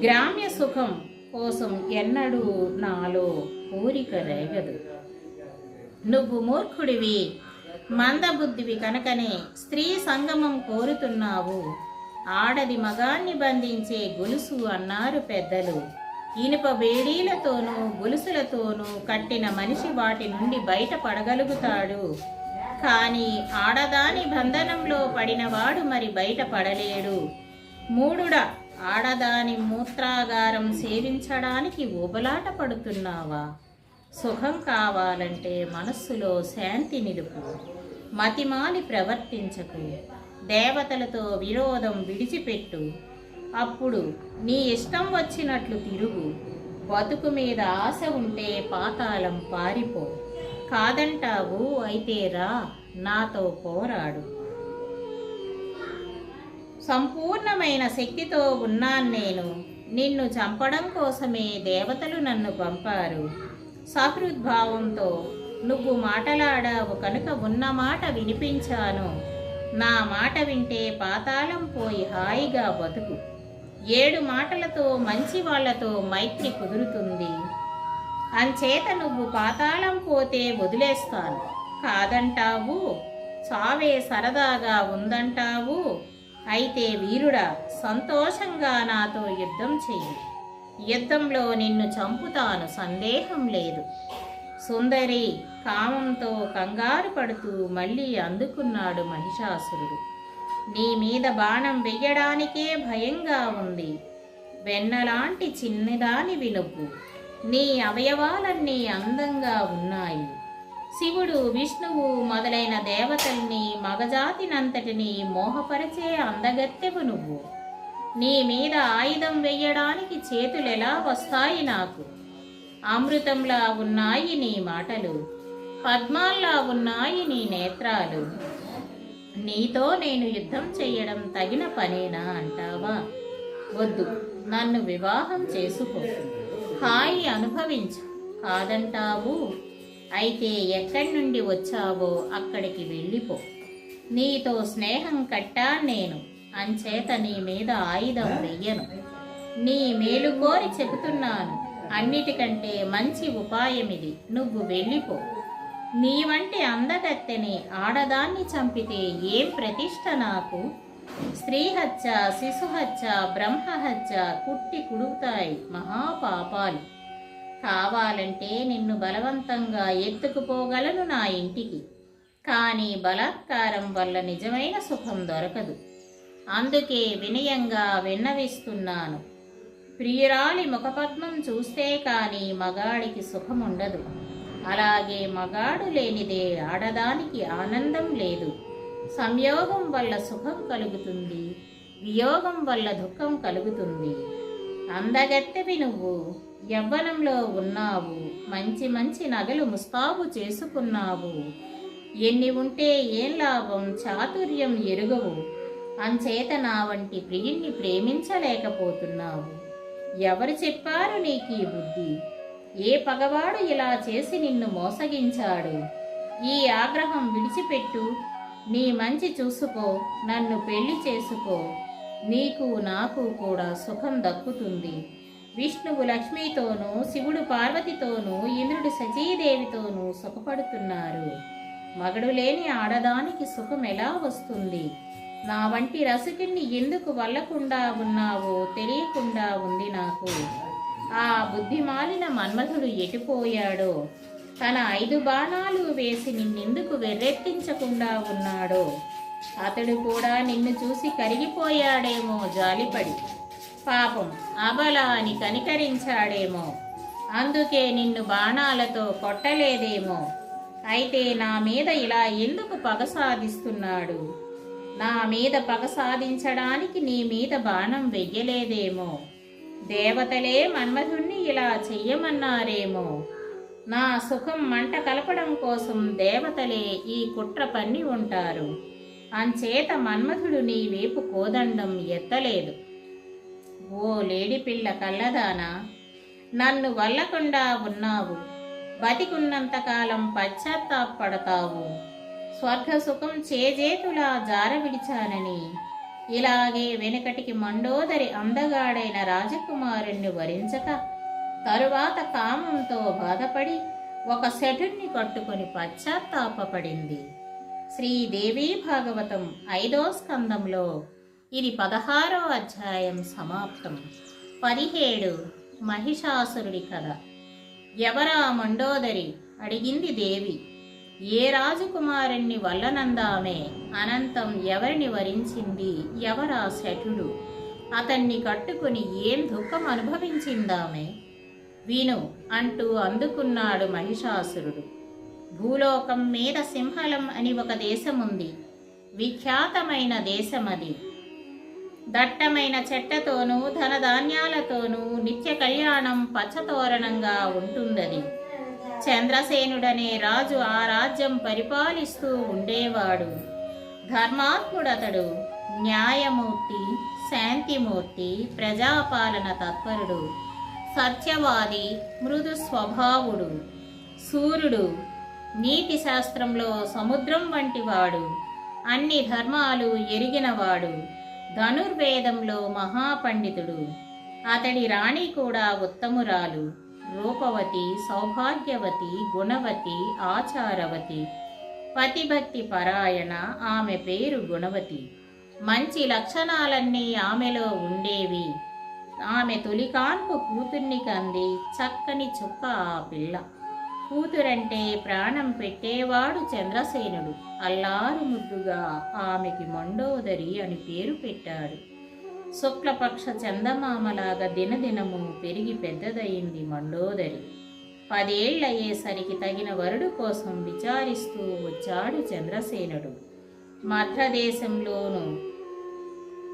A: గ్రామ్య సుఖం కోసం ఎన్నడూ నాలో కోరిక రేగదు. నువ్వు మూర్ఖుడివి, మందబుద్ధివి కనుకనే స్త్రీ సంగమం కోరుతున్నావు. ఆడది మగాన్ని బంధించే గొలుసు అన్నారు పెద్దలు. ఇనుప బేడీలతోనూ గొలుసులతోనూ కట్టిన మనిషి వాటి నుండి బయటపడగలుగుతాడు. కానీ ఆడదాని బంధనంలో పడినవాడు మరి బయటపడలేడు. మూడుడా, ఆడదాని మూత్రాగారం సేవించడానికి ఊబలాట పడుతున్నావా? సుఖం కావాలంటే మనస్సులో శాంతి నిలుపు. మతిమాలి ప్రవర్తించకు. దేవతలతో విరోధం విడిచిపెట్టు. అప్పుడు నీ ఇష్టం వచ్చినట్లు తిరుగు. బతుకు మీద ఆశ ఉంటే పాతాళం పారిపో. కాదంటావు అయితే రా, నాతో పోరాడు. సంపూర్ణమైన శక్తితో ఉన్నాను నేను. నిన్ను చంపడం కోసమే దేవతలు నన్ను పంపారు. సహృద్భావంతో నువ్వు మాటలాడావు కనుక ఉన్న మాట వినిపించాను. నా మాట వింటే పాతాళం పోయి హాయిగా బతుకు. 7 మాటలతో మంచి వాళ్లతో మైత్రి కుదురుతుంది. అంచేత నువ్వు పాతాళం పోతే వదిలేస్తాను. కాదంటావు, చావే సరదాగా ఉందంటావు. అయితే వీరుడా, సంతోషంగా నాతో యుద్ధం చెయ్యి. యుద్ధంలో నిన్ను చంపుతాను, సందేహం లేదు. సుందరి కామంతో కంగారు పడుతూ మళ్ళీ అందుకున్నాడు మహిషాసురుడు. నీ మీద బాణం వెయ్యడానికే భయంగా ఉంది. వెన్నలాంటి చిన్నదానివి నువ్వు. నీ అవయవాలన్నీ అందంగా ఉన్నాయి. శివుడు, విష్ణువు మొదలైన దేవతల్ని, మగజాతినంతటినీ మోహపరిచే అందగత్తెవు నువ్వు. నీ మీద ఆయుధం వెయ్యడానికి చేతులెలా వస్తాయి నాకు? అమృతంలా ఉన్నాయి నీ మాటలు, పద్మాల్లా ఉన్నాయి నీ నేత్రాలు. నీతో నేను యుద్ధం చెయ్యడం తగిన పనేనా అంటావా? వద్దు, నన్ను వివాహం చేసుకో, హాయి అనుభవించు. కాదంటావు? అయితే ఎక్కడి నుండి వచ్చావో అక్కడికి వెళ్ళిపో. నీతో స్నేహం కట్టా నేను, అంచేత నీ మీద ఆయుధం వెయ్యను. నీ మేలు కోరి చెబుతున్నాను. అన్నిటికంటే మంచి ఉపాయమిది. నువ్వు వెళ్ళిపో. నీ వంటి అందగత్తెని ఆడదాన్ని చంపితే ఏం ప్రతిష్ట నాకు? స్త్రీహత్య, శిశుహత్య, బ్రహ్మహత్య కుట్టి కుడుగుతాయి మహాపాపాలు. కావాలంటే నిన్ను బలవంతంగా ఎత్తుకుపోగలను నా ఇంటికి. కానీ బలాత్కారం వల్ల నిజమైన సుఖం దొరకదు. అందుకే వినయంగా విన్నవిస్తున్నాను. ప్రియురాలి ముఖపద్మం చూస్తే కానీ మగాడికి సుఖముండదు. అలాగే మగాడు లేనిదే ఆడదానికి ఆనందం లేదు. సంయోగం వల్ల సుఖం కలుగుతుంది, వియోగం వల్ల దుఃఖం కలుగుతుంది. అందగత్తెవి నువ్వు, యవ్వనంలో ఉన్నావు, మంచి మంచి నగలు ముస్తాబు చేసుకున్నావు. ఎన్ని ఉంటే ఏం లాభం, చాతుర్యం ఎరుగవు. అంచేత నా వంటి ప్రియుణ్ణి ప్రేమించలేకపోతున్నావు. ఎవరు చెప్పారు నీకీ బుద్ధి? ఏ పగవాడు ఇలా చేసి నిన్ను మోసగించాడు? ఈ ఆగ్రహం విడిచిపెట్టు, నీ మంచి చూసుకో, నన్ను పెళ్లి చేసుకో. నీకు నాకు కూడా సుఖం దక్కుతుంది. విష్ణువు లక్ష్మితోనూ, శివుడు పార్వతితోనూ, ఇంద్రుడు సచీదేవితోనూ సుఖపడుతున్నారు. మగడు లేని ఆడదానికి సుఖం ఎలా వస్తుంది? నా వంటి రసికుణ్ణి ఎందుకు వల్లకుండా ఉన్నావో తెలియకుండా ఉంది నాకు. ఆ బుద్ధిమాలిన మన్మథుడు ఎటుపోయాడో? తన 5 బాణాలు వేసి నిన్నెందుకు వెర్రెత్తించకుండా ఉన్నాడో? అతడు కూడా నిన్ను చూసి కరిగిపోయాడేమో జాలిపడి. పాపం అబల అని కనికరించాడేమో. అందుకే నిన్ను బాణాలతో కొట్టలేదేమో. అయితే నా మీద ఇలా ఎందుకు పగ సాధిస్తున్నాడు? నా మీద పగ సాధించడానికి నీ మీద బాణం వెయ్యలేదేమో. దేవతలే మన్మధుణ్ణి ఇలా చెయ్యమన్నారేమో. నా సుఖం మంట కలపడం కోసం దేవతలే ఈ కుట్ర పన్ని ఉంటారు. అంచేత మన్మధుడు నీ వైపు కోదండం ఎత్తలేదు. ఓ లేడిపిల్ల కళ్ళదానా, నన్ను వల్లకుండా ఉన్నావు. బతికున్నంతకాలం పశ్చాత్తాపడతావు. స్వర్గసుఖం చేజేతులా జారవిడిచానని ఇలాగే వెనుకటికి మండోదరి అందగాడైన రాజకుమారుణ్ణి వరించక తరువాత కామంతో బాధపడి ఒక శఠుణ్ణి కట్టుకొని పశ్చాత్తాపపడింది. శ్రీదేవీ భాగవతం 5వ స్కందంలో ఇది 16వ అధ్యాయం సమాప్తం. 17 మహిషాసురుడి కథ. ఎవరా మండోదరి అడిగింది దేవి. ఏ రాజకుమారుణ్ణి వల్లనందామే? అనంతం ఎవరిని వరించింది? ఎవరా శఠుడు? అతన్ని కట్టుకుని ఏం దుఃఖం అనుభవించిందామే? విను అంటూ అందుకున్నాడు మహిషాసురుడు. భూలోకం మీద సింహలం అని ఒక దేశముంది. విఖ్యాతమైన దేశమది. దట్టమైన చెట్టతోనూ ధనధాన్యాలతోనూ నిత్య కళ్యాణం పచ్చతోరణంగా ఉంటుందది. చంద్రసేనుడనే రాజు ఆ రాజ్యం పరిపాలిస్తూ ఉండేవాడు. ధర్మాత్ముడతడు, న్యాయమూర్తి, శాంతిమూర్తి, ప్రజాపాలన తత్పరుడు, సత్యవాది, మృదు స్వభావుడు, సూర్యుడు, నీతి శాస్త్రంలో సముద్రం వంటివాడు, అన్ని ధర్మాలు ఎరిగినవాడు, ధనుర్వేదంలో మహాపండితుడు. అతడి రాణి కూడా ఉత్తమురాలు, రూపవతి, సౌభాగ్యవతి, గుణవతి, ఆచారవతి, పతిభక్తి పరాయణ. ఆమె పేరు గుణవతి. మంచి లక్షణాలన్నీ ఆమెలో ఉండేవి. ఆమె తొలికాన్పు కూతుర్ని కంది. చక్కని చుక్క ఆ పిల్ల. కూతురంటే ప్రాణం పెట్టేవాడు చంద్రసేనుడు. అల్లారు ముద్దుగా ఆమెకి మండోదరి అని పేరు పెట్టాడు. శుక్లపక్ష చందమామలాగా దినదినము పెరిగి పెద్దదయింది మండోదరి. 10 ఏళ్లయ్యేసరికి తగిన వరుడు కోసం విచారిస్తూ వచ్చాడు చంద్రసేనుడు. మధ్రదేశంలోను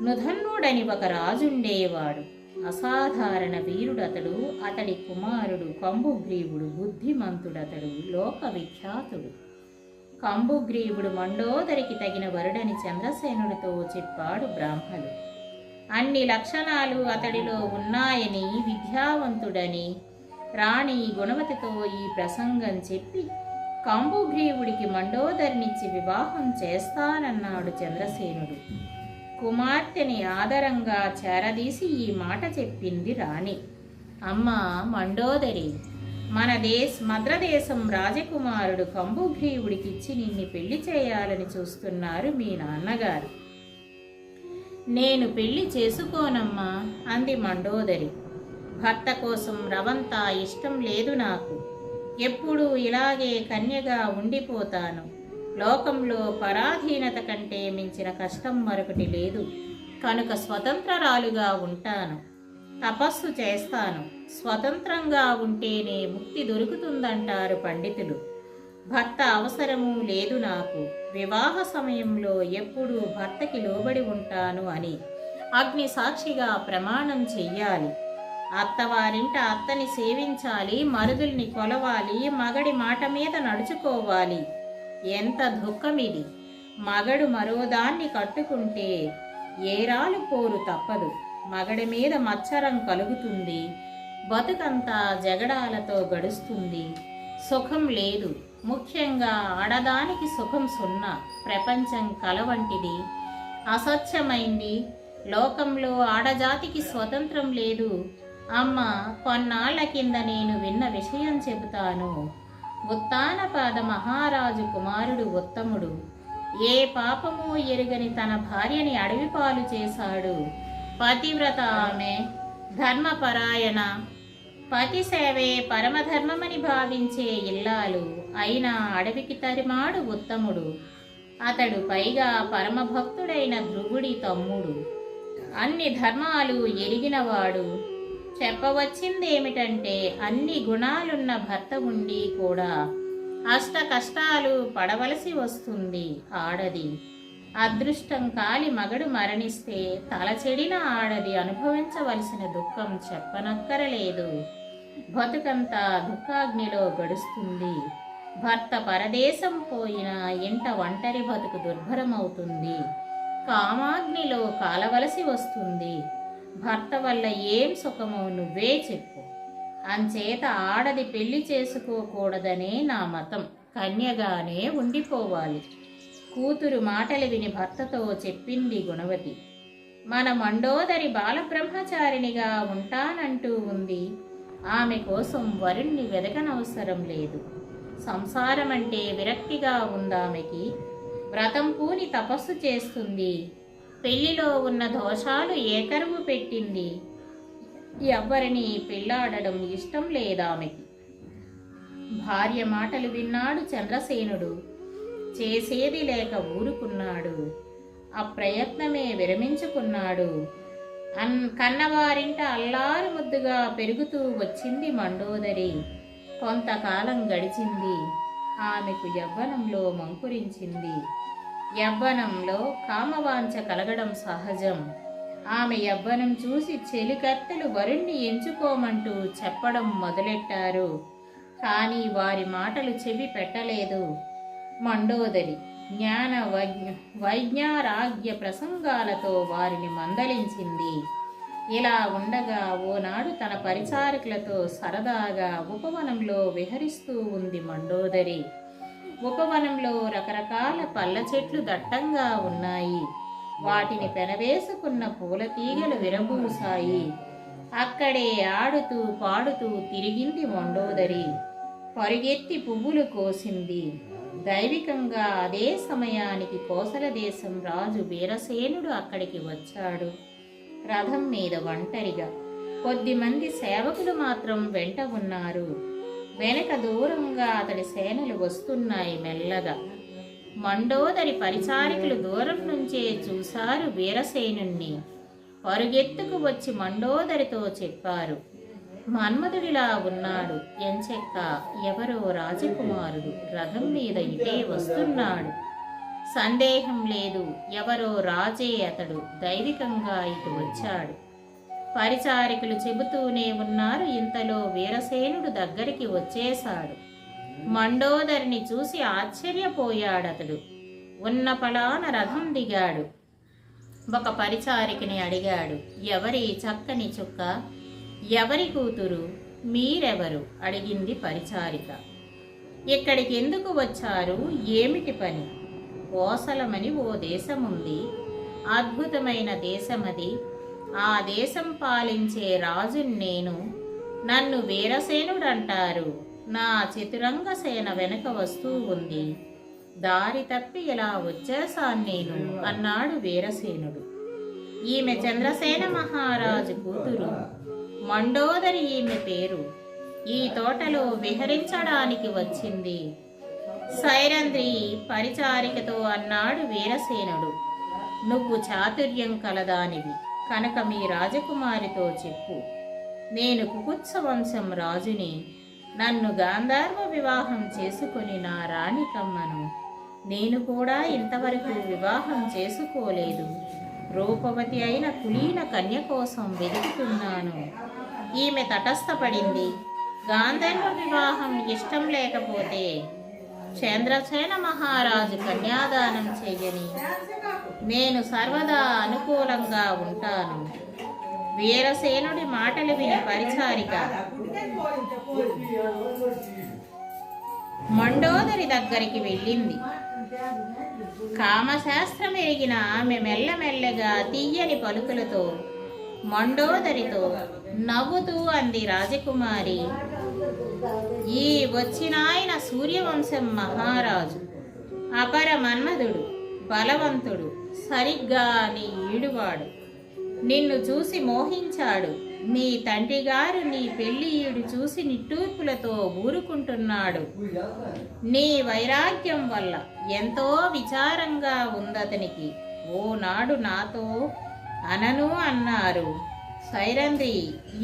A: నుధన్నుడని ఒక రాజుండేవాడు. అసాధారణ వీరుడతడు. అతడి కుమారుడు కంబుగ్రీవుడు. బుద్ధిమంతుడతడు, లోక విఖ్యాతుడు. కంబుగ్రీవుడు మండోదరికి తగిన వరుడని చంద్రసేనుడితో చెప్పాడు బ్రాహ్మలు. అన్ని లక్షణాలు అతడిలో ఉన్నాయని, విద్యావంతుడని రాణి గుణవతితో ఈ ప్రసంగం చెప్పి కంబుగ్రీవుడికి మండోదరినిచ్చి వివాహం చేస్తానన్నాడు చంద్రసేనుడు. కుమార్తెని ఆదరంగా చేరదీసి ఈ మాట చెప్పింది రాణి. అమ్మా మండోదరి, మద్రదేశం రాజకుమారుడు కంబుగ్రీవుడికిచ్చి నిన్ను పెళ్లి చేయాలని చూస్తున్నారు మీ నాన్నగారు. నేను పెళ్లి చేసుకోనమ్మా అంది మండోదరి. భర్త కోసం రవంతా ఇష్టం లేదు నాకు. ఎప్పుడూ ఇలాగే కన్యగా ఉండిపోతాను. లోకంలో పరాధీనత కంటే మించిన కష్టం మరొకటి లేదు. కనుక స్వతంత్రరాలుగా ఉంటాను. తపస్సు చేస్తాను. స్వతంత్రంగా ఉంటేనే ముక్తి దొరుకుతుందంటారు పండితులు. భర్త అవసరము లేదు నాకు. వివాహ సమయంలో ఎప్పుడూ భర్తకి లోబడి ఉంటాను అని అగ్ని సాక్షిగా ప్రమాణం చెయ్యాలి. అత్తవారింట అత్తని సేవించాలి, మరుదుల్ని కొలవాలి, మగడి మాట మీద నడుచుకోవాలి. ఎంత దుఃఖమిది! మగడు మరోదాన్ని కట్టుకుంటే ఏరాలు పోరు తప్పదు. మగడి మీద మత్సరం కలుగుతుంది. బతుకంతా జగడాలతో గడుస్తుంది. సుఖం లేదు. ముఖ్యంగా ఆడదానికి సుఖం సున్నా. ప్రపంచం కలవంటిది, అసత్యమైంది. లోకంలో ఆడజాతికి స్వతంత్రం లేదు. అమ్మ, కొన్నాళ్ల కింద నేను విన్న విషయం చెబుతాను. ఉత్తానపాద మహారాజు కుమారుడు ఉత్తముడు ఏ పాపము ఎరుగని తన భార్యని అడవిపాలు చేశాడు. పతివ్రత ఆమె, ధర్మపరాయణ, పతి సేవే పరమధర్మమని భావించే ఇల్లాలు. అయినా అడవికి తరిమాడు ఉత్తముడు. అతడు పైగా పరమభక్తుడైన ధ్రువుడి తమ్ముడు. అన్ని ధర్మాలు ఎరిగినవాడు. చెప్పవచ్చిందేమిటంటే అన్ని గుణాలున్న భర్త ఉండి కూడా అష్ట కష్టాలు పడవలసి వస్తుంది ఆడది. అదృష్టం కాలి మగడు మరణిస్తే తలచెడిన ఆడది అనుభవించవలసిన దుఃఖం చెప్పనక్కరలేదు. బతుకంతా దుఃఖాగ్నిలో గడుస్తుంది. భర్త పరదేశం పోయినా ఇంట ఒంటరి బతుకు దుర్భరమవుతుంది. కామాగ్నిలో కాలవలసి వస్తుంది. భర్త వల్ల ఏం సుఖమో నువ్వే చెప్పు. అంచేత ఆడది పెళ్లి చేసుకోకూడదనే నా మతం. కన్యగానే ఉండిపోవాలి. కూతురు మాటలు విని భర్తతో చెప్పింది గుణవతి. మన మండోదరి బాలబ్రహ్మచారిణిగా ఉంటానంటూ ఉంది. ఆమె కోసం వరుణ్ణి వెదకనవసరం లేదు. సంసారం అంటే విరక్తిగా ఉందామెకి. వ్రతం పూని తపస్సు చేస్తుంది. పెళ్లిలో ఉన్న దోషాలు ఏకరువు పెట్టింది. ఎవ్వరిని పెళ్లాడడం ఇష్టం లేదామెకి. భార్య మాటలు విన్నాడు చంద్రసేనుడు. చేసేది లేక ఊరుకున్నాడు. అప్రయత్నమే విరమించుకున్నాడు. కన్నవారింట అల్లారు ముద్దుగా పెరుగుతూ వచ్చింది మండోదరి. కొంతకాలం గడిచింది. ఆమెకు యవ్వనంలో మంకురించింది. యవ్వనంలో కామవాంఛ కలగడం సహజం. ఆమె యవ్వనం చూసి చెలికత్తెలు వరుణ్ణి ఎంచుకోమంటూ చెప్పడం మొదలెట్టారు. కానీ వారి మాటలు చెవి పెట్టలేదు. మండోదరి జ్ఞాన వైజ్ఞారాగ్య ప్రసంగాలతో వారిని మందలించింది. ఇలా ఉండగా ఓనాడు తన పరిచారకులతో సరదాగా ఉపవనంలో విహరిస్తూ ఉంది మండోదరి. ఉపవనంలో రకరకాల పళ్ళ చెట్లు దట్టంగా ఉన్నాయి. వాటిని పెనవేసుకున్న పూల తీగలు విరబూసాయి. అక్కడే ఆడుతూ పాడుతూ తిరిగింది మండోదరి. పరుగెత్తి పువ్వులు కోసింది. దైవికంగా అదే సమయానికి కోసల దేశం రాజు వీరసేనుడు అక్కడికి వచ్చాడు. రథం మీద ఒంటరిగా. కొద్దిమంది సేవకులు మాత్రం వెంట ఉన్నారు. వెనక దూరంగా అతడి సేనలు వస్తున్నాయి మెల్లగా. మండోదరి పరిచారికులు దూరం నుంచే చూశారు వీరసేనుణ్ణి. పరుగెత్తుకు వచ్చి మండోదరితో చెప్పారు, మన్మధుడిలా ఉన్నాడు. ఎంచెక్క ఎవరో రాజకుమారుడు రథం మీద ఇటే వస్తున్నాడు. సందేహం లేదు, ఎవరో రాజే అతడు. దైవికంగా ఇటు వచ్చాడు. పరిచారికులు చెబుతూనే ఉన్నారు. ఇంతలో వీరసేనుడు దగ్గరికి వచ్చేశాడు. మండోదరిని చూసి ఆశ్చర్యపోయాడతడు. ఉన్న పలాన రథం దిగాడు. ఒక పరిచారికని అడిగాడు, ఎవరి చక్కని చుక్క, ఎవరి కూతురు, మీరెవరు? అడిగింది పరిచారిక. ఇక్కడికి ఎందుకు వచ్చారు? ఏమిటి పని? కోసలమని ఓ దేశముంది. అద్భుతమైన దేశమది. ఆ దేశం పాలించే రాజుని నేను. నన్ను వీరసేనుడంటారు. నా చతురంగ సేన వెనుక వస్తూ ఉంది. దారి తప్పి ఇలా వచ్చేసాను నేను అన్నాడు వీరసేనుడు. ఈమె చంద్రసేన మహారాజు కూతురు మండోదరి ఈమె పేరు. ఈ తోటలో విహరించడానికి వచ్చింది. సైరంధ్రి పరిచారికతో అన్నాడు వీరసేనుడు. నువ్వు చాతుర్యం కలదానివి కనుక మీ రాజకుమారితో చెప్పు. నేను కుకుత్స వంశం రాజుని. నన్ను గాంధర్వ వివాహం చేసుకుని నా రాణికమ్మను. నేను కూడా ఇంతవరకు వివాహం చేసుకోలేదు. రూపవతి అయిన కులీన కన్య కోసం వెతుకుతున్నాను. ఈమె తటస్థపడింది. గాంధర్వ వివాహం ఇష్టం లేకపోతే చంద్రసేన మహారాజు కన్యాదానం చెయ్యని. నేను సర్వదా అనుకూలంగా ఉంటాను. వీరసేనుడి మాటలు విని పరిచారిక మండోదరి దగ్గరికి వెళ్ళింది. కామశాస్త్రం ఎరిగిన ఆమె మెల్లమెల్లగా తీయని పలుకులతో మండోదరితో నవ్వుతూ అంది. రాజకుమారి, ఈ వచ్చినాయన సూర్యవంశం మహారాజు, అపర మన్మధుడు, బలవంతుడు, సరిగ్గా నీ ఈడువాడు. నిన్ను చూసి మోహించాడు. నీ తండ్రి గారు నీ పెళ్లి ఈడు చూసి నిట్టూర్పులతో ఊరుకుంటున్నాడు. నీ వైరాగ్యం వల్ల ఎంతో విచారంగా ఉందతనికి. ఓనాడు నాతో అనను అన్నారు. సైరంధ్రి,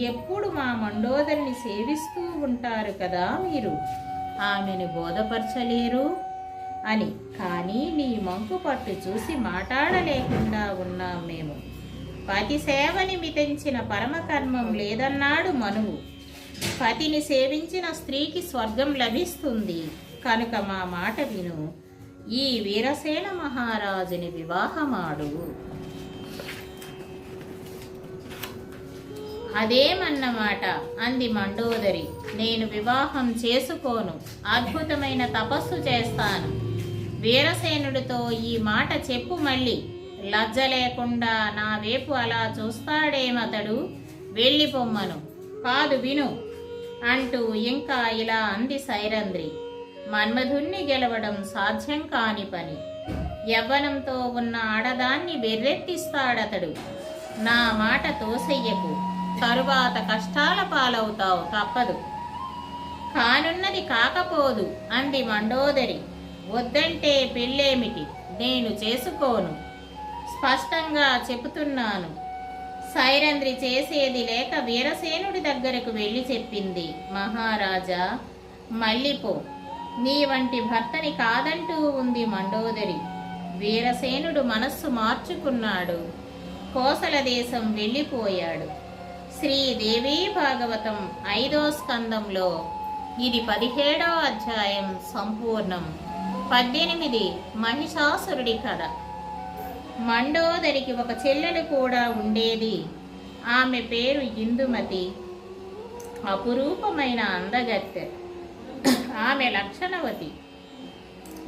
A: ఎప్పుడు మా మండోదరిని సేవిస్తూ ఉంటారు కదా మీరు, ఆమెను బోధపరచలేరు అని. కానీ నీ మంకు పట్టు చూసి మాట్లాడలేకుండా ఉన్నాం మేము. పతి సేవని మితించిన పరమకర్మం లేదన్నాడు మనువు. పతిని సేవించిన స్త్రీకి స్వర్గం లభిస్తుంది కనుక మా మాట విను. ఈ వీరసేన మహారాజుని వివాహమాడు. అదేమన్నమాట అంది మండోదరి. నేను వివాహం చేసుకోను. అద్భుతమైన తపస్సు చేస్తాను. వీరసేనుడితో ఈ మాట చెప్పు. మళ్ళీ లజ్జ లేకుండా నా వైపు అలా చూస్తాడేమతడు. వెళ్ళిపోమ్మను. కాదు విను అంటూ ఇంకా ఇలా అంది సైరంధ్రి. మన్మధుణ్ణి గెలవడం సాధ్యం కాని పని. యవ్వనంతో ఉన్న ఆడదాన్ని వెర్రెత్తిస్తాడతడు. నా మాట తోసెయ్యకు. తరువాత కష్టాల పాలవుతావు, తప్పదు. కానున్నది కాకపోదు అంది మండోదరి. వద్దంటే పెళ్ళేమిటి? నేను చేసుకోను. స్పష్టంగా చెబుతున్నాను. సైరంధ్రి చేసేది లేక వీరసేనుడి దగ్గరకు వెళ్ళి చెప్పింది. మహారాజా, మళ్ళీపో. నీ వంటి భర్తని కాదంటూ ఉంది మండోదరి. వీరసేనుడు మనస్సు మార్చుకున్నాడు. కోసల దేశం వెళ్ళిపోయాడు. శ్రీదేవి భాగవతం 5వ స్కందంలో ఇది 17వ అధ్యాయం సంపూర్ణం. 18 మహిషాసురుడి కథ. మండోదరికి ఒక చెల్లెలు కూడా ఉండేది. ఆమె పేరు ఇందుమతి. అపురూపమైన అందగత్తె. ఆమె లక్షణవతి.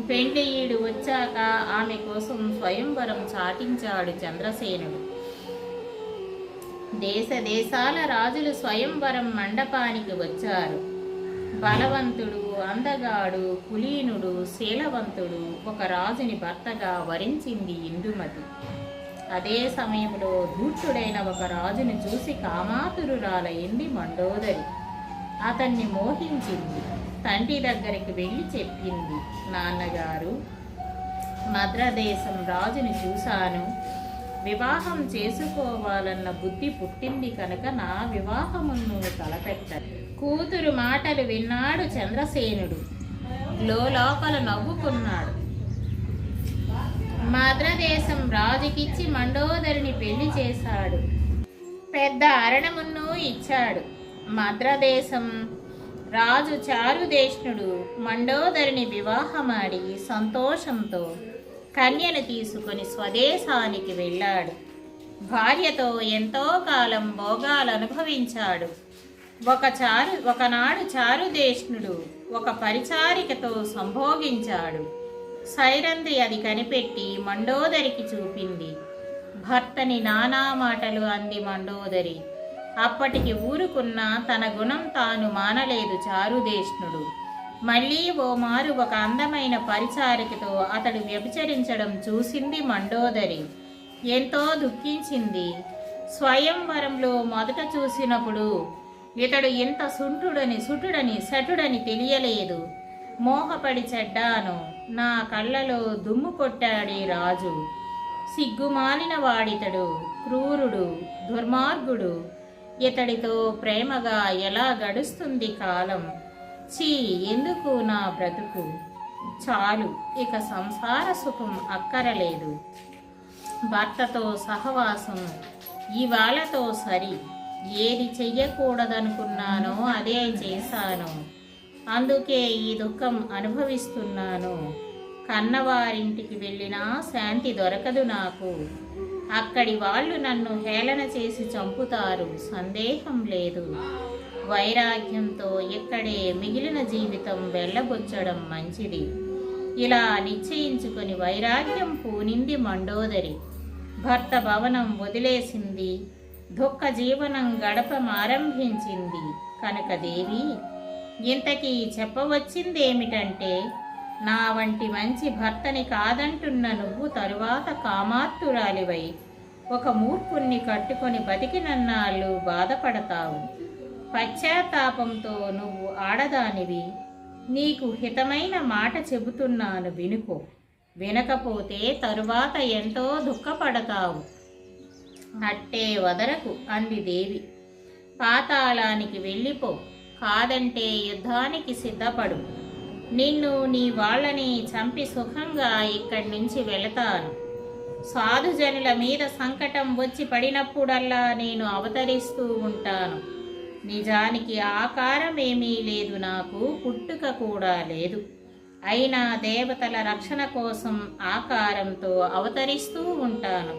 A: పెండ్లి ఈడు వచ్చాక ఆమె కోసం స్వయంవరం చాటించాడు చంద్రసేనుడు. దేశ దేశాల రాజులు స్వయంవరం మండపానికి వచ్చారు. బలవంతుడు, అందగాడు, కులీనుడు, శీలవంతుడు ఒక రాజుని భర్తగా వరించింది ఇందుమతి. అదే సమయంలో ధూర్తుడైన ఒక రాజుని చూసి కామాతురురాలైంది మండోదరి. అతన్ని మోహించింది. తండ్రి దగ్గరికి వెళ్ళి చెప్పింది. నాన్నగారు, మద్రదేశం రాజుని చూశాను. వివాహం చేసుకోవాలన్న బుద్ధి పుట్టింది కనుక నా వివాహమును తలపెట్టారు. కూతురు మాటలు విన్నాడు చంద్రసేనుడు. లోపల నవ్వుకున్నాడు. మద్రదేశం రాజుకిచ్చి మండోదరిని పెళ్లి చేశాడు. పెద్ద అరణమును ఇచ్చాడు. మద్రదేశం రాజు చారుదేష్ణుడు మండోదరిని వివాహమాడి సంతోషంతో కన్యను తీసుకుని స్వదేశానికి వెళ్ళాడు. భార్యతో ఎంతో కాలం భోగాలు అనుభవించాడు. ఒకనాడు చారుదేష్ణుడు ఒక పరిచారికతో సంభోగించాడు. సైరంధ్రి అది కనిపెట్టి మండోదరికి చూపింది. భర్తని నానా మాటలు అంది మండోదరి. అప్పటికి ఊరుకున్న తన గుణం తాను మానలేదు చారుదేష్ణుడు. మళ్ళీ ఓమారు ఒక అందమైన పరిచారికతో అతడు వ్యభిచరించడం చూసింది మండోదరి. ఎంతో దుఃఖించింది. స్వయంవరంలో మొదట చూసినప్పుడు ఇతడు ఇంత సుటుడని సటుడని తెలియలేదు. మోహపడి చెడ్డాను, నా కళ్ళలో దుమ్ము కొట్టాడి రాజు. సిగ్గుమాలిన వాడితడు, క్రూరుడు, దుర్మార్గుడు. ఇతడితో ప్రేమగా ఎలా గడుస్తుంది కాలం? చీ, ఎందుకు నా బ్రతుకు? చాలు, ఇక సంసార సుఖం అక్కరలేదు. భర్తతో సహవాసం ఇవాళతో సరి. ఏది చెయ్యకూడదనుకున్నానో అదే చేశాను. అందుకే ఈ దుఃఖం అనుభవిస్తున్నాను. కన్నవారింటికి వెళ్ళినా శాంతి దొరకదు నాకు. అక్కడి వాళ్ళు నన్ను హేళన చేసి చంపుతారు, సందేహం లేదు. వైరాగ్యంతో ఇక్కడే మిగిలిన జీవితం వెళ్ళబుచ్చడం మంచిది. ఇలా నిశ్చయించుకొని వైరాగ్యం పూనింది మండోదరి. భర్త భవనం వదిలేసింది. దుఃఖ జీవనం గడపమారంభించింది. కనకదేవి ఇంతకీ చెప్పవచ్చిందేమిటంటే, నా వంటి మంచి భర్తని కాదంటున్న నువ్వు తరువాత కామార్తురాలివై ఒక మూర్ఖుణ్ణి కట్టుకొని బతికినన్నాళ్ళు బాధపడతావు. పశ్చాత్తాపంతో నువ్వు ఆడదానివి. నీకు హితమైన మాట చెబుతున్నాను, వినుకో. వినకపోతే తరువాత ఎంతో దుఃఖపడతావు. అట్టే వదరకు అంది దేవి. పాతాళానికి వెళ్ళిపో, కాదంటే యుద్ధానికి సిద్ధపడు. నిన్ను నీ వాళ్ళని చంపి సుఖంగా ఇక్కడి నుంచి వెళతాను. సాధుజనుల మీద సంకటం వచ్చి పడినప్పుడల్లా నేను అవతరిస్తూ ఉంటాను. నిజానికి ఆకారమేమీ లేదు, నాకు పుట్టుక కూడా లేదు. అయినా దేవతల రక్షణ కోసం ఆకారంతో అవతరిస్తూ ఉంటాను.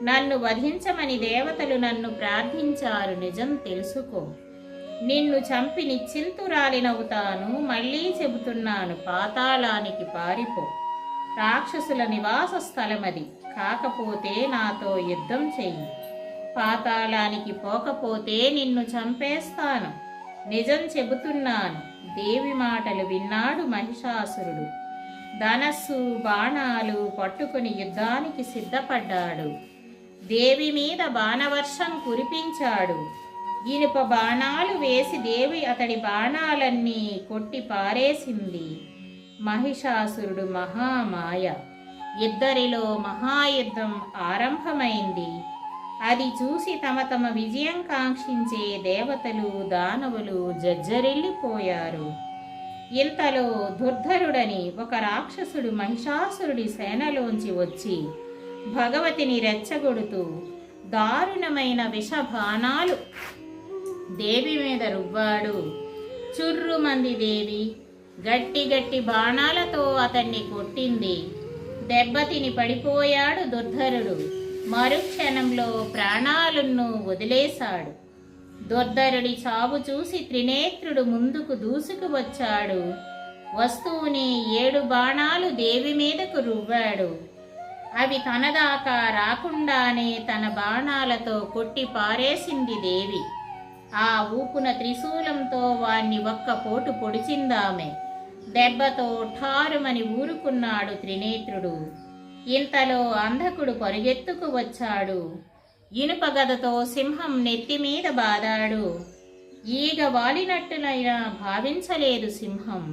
A: నన్ను వధించమని దేవతలు నన్ను ప్రార్థించారు, నిజం తెలుసుకో. నిన్ను చంపి నిశ్చింతురాలినవుతాను. మళ్ళీ చెబుతున్నాను, పాతాళానికి పారిపో. రాక్షసుల నివాస స్థలమది. కాకపోతే నాతో యుద్ధం చెయ్యి. పాతాళానికి పోకపోతే నిన్ను చంపేస్తాను. నిజం చెబుతున్నాను. దేవి మాటలు విన్నాడు మహిషాసురుడు. ధనస్సు బాణాలు పట్టుకుని యుద్ధానికి సిద్ధపడ్డాడు. దేవి మీద బాణవర్షం కురిపించాడు. ఇనుప బాణాలు వేసి దేవి అతడి బాణాలన్నీ కొట్టి పారేసింది. మహిషాసురుడు మహామాయ. ఇద్దరిలో మహాయుద్ధం ఆరంభమైంది. అది చూసి తమ తమ విజయం కాంక్షించే దేవతలు దానవులు జజ్జరిల్లిపోయారు. ఇంతలో దుర్ధరుడని ఒక రాక్షసుడు మహిషాసురుడి సేనలోంచి వచ్చి భగవతిని రెచ్చగొడుతూ దారుణమైన విషబాణాలు దేవి మీద రువ్వాడు. చుర్రుమంది దేవి. గట్టి గట్టి బాణాలతో అతన్ని కొట్టింది. దెబ్బతిని పడిపోయాడు దుర్ధరుడు. మరుక్షణంలో ప్రాణాలను వదిలేశాడు. దుర్ధరుడి చావు చూసి త్రినేత్రుడు ముందుకు దూసుకు వచ్చాడు. వస్తువుని 7 బాణాలు దేవి మీదకు రువ్వాడు. అవి తనదాకా రాకుండానే తన బాణాలతో కొట్టి పారేసింది దేవి. ఆ ఊపున త్రిశూలంతో వాణ్ణి ఒక్క పోటు పొడిచిందామె. దెబ్బతో ఠారుమని ఊరుకున్నాడు త్రినేత్రుడు. ఇంతలో అంధకుడు పరుగెత్తుకు వచ్చాడు. ఇనుప గదతో సింహం నెత్తిమీద బాదాడు. ఈగ వాలినట్టునైనా భావించలేదు సింహం.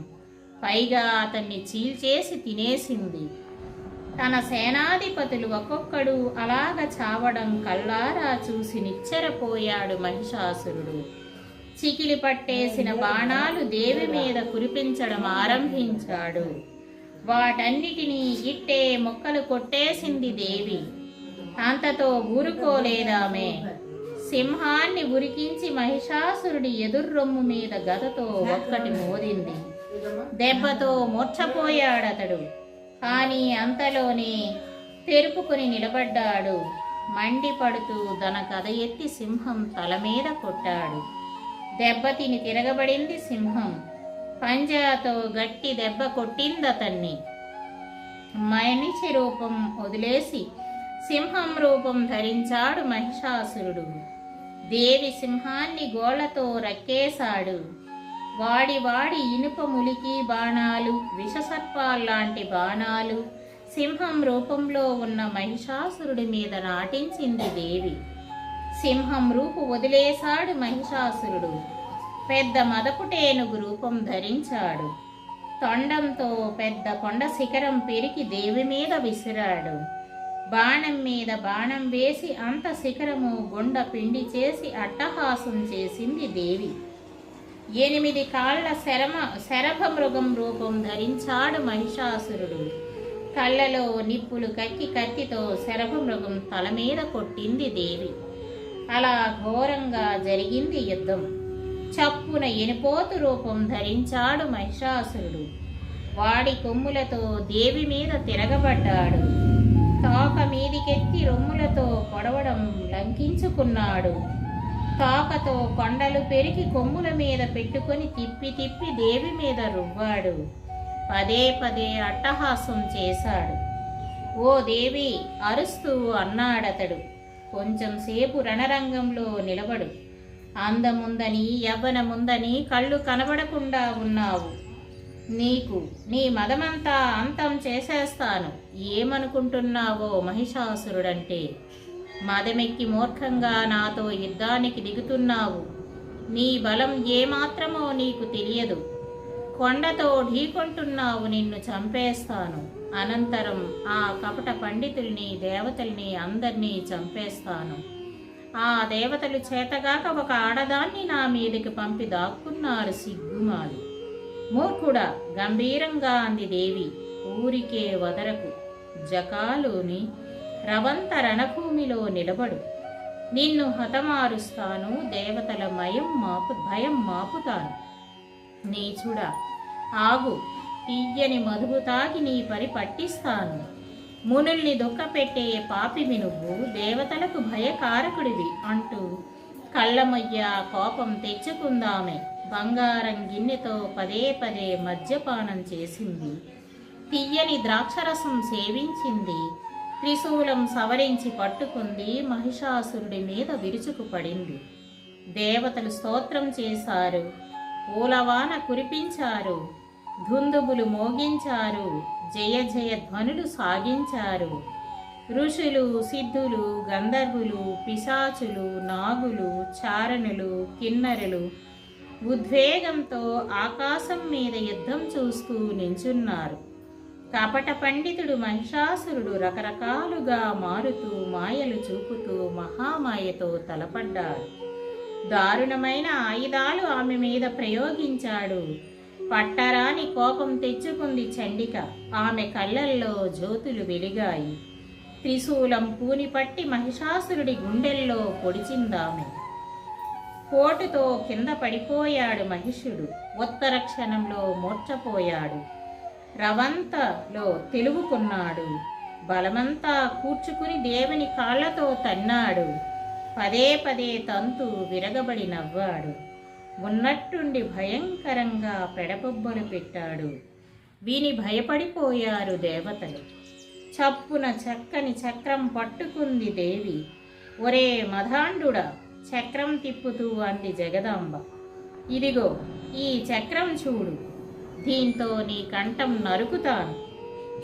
A: పైగా అతన్ని చీల్చేసి తినేసింది. తన సేనాధిపతులు ఒక్కొక్కడు అలాగ చావడం కళ్ళారా చూసి నిచ్చెరపోయాడు మహిషాసురుడు. చికిలి పట్టేసిన బాణాలు దేవి మీద కురిపించడం ఆరంభించాడు. వాటన్నిటినీ ఇట్టే మొక్కలు కొట్టేసింది దేవి. అంతతో ఊరుకోలేదామే. సింహాన్ని ఉరికించి మహిషాసురుడి ఎదుర్రొమ్ము మీద గదతో ఒక్కటి మోదింది. దెబ్బతో మూర్ఛపోయాడతడు. కానీ అంతలోనే తెరుపుకుని నిలబడ్డాడు. మండిపడుతూ తన కథ ఎత్తి సింహం తల మీద కొట్టాడు. దెబ్బతిని తిరగబడింది సింహం. పంజాతో గట్టి దెబ్బ కొట్టిందతన్ని. మనిషి రూపం వదిలేసి సింహం రూపం ధరించాడు మహిషాసురుడు. దేవి సింహాన్ని గోళ్లతో రక్కేశాడు. వాడి ఇనుప ములికి బాణాలు, విషసర్పాల్లాంటి బాణాలు సింహం రూపంలో ఉన్న మహిషాసురుడి మీద నాటించింది దేవి. సింహం రూపు వదిలేశాడు మహిషాసురుడు. పెద్ద మదపుటేనుగు రూపం ధరించాడు. తొండంతో పెద్ద కొండ శిఖరం పెరికి దేవి మీద విసిరాడు. బాణం మీద బాణం వేసి అంత శిఖరము గుండ పిండి చేసి అట్టహాసం చేసింది దేవి. 8 కాళ్ల శరభ మృగం రూపం ధరించాడు మహిషాసురుడు. కళ్ళలో నిప్పులు కక్కి కత్తితో శరభ మృగం తల మీద కొట్టింది దేవి. అలా ఘోరంగా జరిగింది యుద్ధం. చప్పున ఎనుపోతు రూపం ధరించాడు మహిషాసురుడు. వాడి కొమ్ములతో దేవి మీద తిరగబడ్డాడు. తోక మీదికెత్తి రొమ్ములతో పొడవడం లంకించుకున్నాడు. తోకతో కొండలు పెరిగి కొమ్ముల మీద పెట్టుకొని తిప్పి తిప్పి దేవి మీద రువ్వాడు. పదే పదే అట్టహాసం చేశాడు. ఓ దేవి అరుస్తూ అన్నాడతడు, కొంచెం సేపు రణరంగంలో నిలబడు. అందముందని యవ్వనముందని కళ్ళు కనబడకుండా ఉన్నావు. నీకు నీ మదమంతా అంతం చేసేస్తాను. ఏమనుకుంటున్నావో మహిషాసురుడంటే? మదమెక్కి మూర్ఖంగా నాతో యుద్ధానికి దిగుతున్నావు. నీ బలం ఏమాత్రమో నీకు తెలియదు. కొండతో ఢీకొంటున్నావు. నిన్ను చంపేస్తాను. అనంతరం ఆ కపట పండితుల్ని, దేవతల్ని అందర్నీ చంపేస్తాను. ఆ దేవతలు చేతగాక ఒక ఆడదాన్ని నా మీదకి పంపి దాక్కున్నారు. సిగ్గుమాలి మూర్ఖుడా, గంభీరంగా అంది దేవి. ఊరికే వదరకు. జకాలోని రవంత రణభూమిలో నిలబడు. నిన్ను హతమారుస్తాను. దేవతల భయం మాపుతాను. నీచుడా ఆగు. తీయని మధువు తాగి నీ పరి పట్టిస్తాను. మునుల్ని దుఃఖపెట్టే పాపివి నువ్వు, దేవతలకు భయకారకుడివి అంటూ కళ్ళమయ్య కోపం తెచ్చుకుందామే బంగారం గిన్నెతో పదే పదే మద్యపానం చేసింది. తీయని ద్రాక్షరసం సేవించింది. త్రిశూలం సవరించి పట్టుకుంది. మహిషాసురుడి మీద విరుచుకుపడింది. దేవతలు స్తోత్రం చేశారు. పూలవాన కురిపించారు. దుందుబులు మోగించారు. జయ జయ ధ్వనులు సాగించారు. ఋషులు, సిద్ధులు, గంధర్వులు, పిశాచులు, నాగులు, చారణులు, కిన్నరులు ఉద్వేగంతో ఆకాశం మీద యుద్ధం చూస్తూ నించున్నారు. కపట పండితుడు మహిషాసురుడు రకరకాలుగా మారుతూ మాయలు చూపుతూ మహామాయతో తలపడ్డాడు. దారుణమైన ఆయుధాలు ఆమె మీద ప్రయోగించాడు. పట్టరాని కోపం తెచ్చుకుంది చండిక. ఆమె కళ్ళల్లో జ్యోతులు వెలిగాయి. త్రిశూలం పూని పట్టి మహిషాసురుడి గుండెల్లో పొడిచిందామె. పోటుతో కింద పడిపోయాడు మహిషుడు. ఉత్తర క్షణంలో మూర్ఛపోయాడు. రవంతలో తెలువుకున్నాడు. బలమంతా కూర్చుకుని దేవుని కాళ్లతో తన్నాడు. పదే పదే తంతు విరగబడి నవ్వాడు. ఉన్నట్టుండి భయంకరంగా పెడపొబ్బలు పెట్టాడు. విని భయపడిపోయారు దేవతలు. చప్పున చక్కని చక్రం పట్టుకుంది దేవి. ఒరే మధాండుడా, చక్రం తిప్పుతూ అంది జగదాంబ. ఇదిగో ఈ చక్రం చూడు. దీంతో నీ కంఠం నరుకుతాను.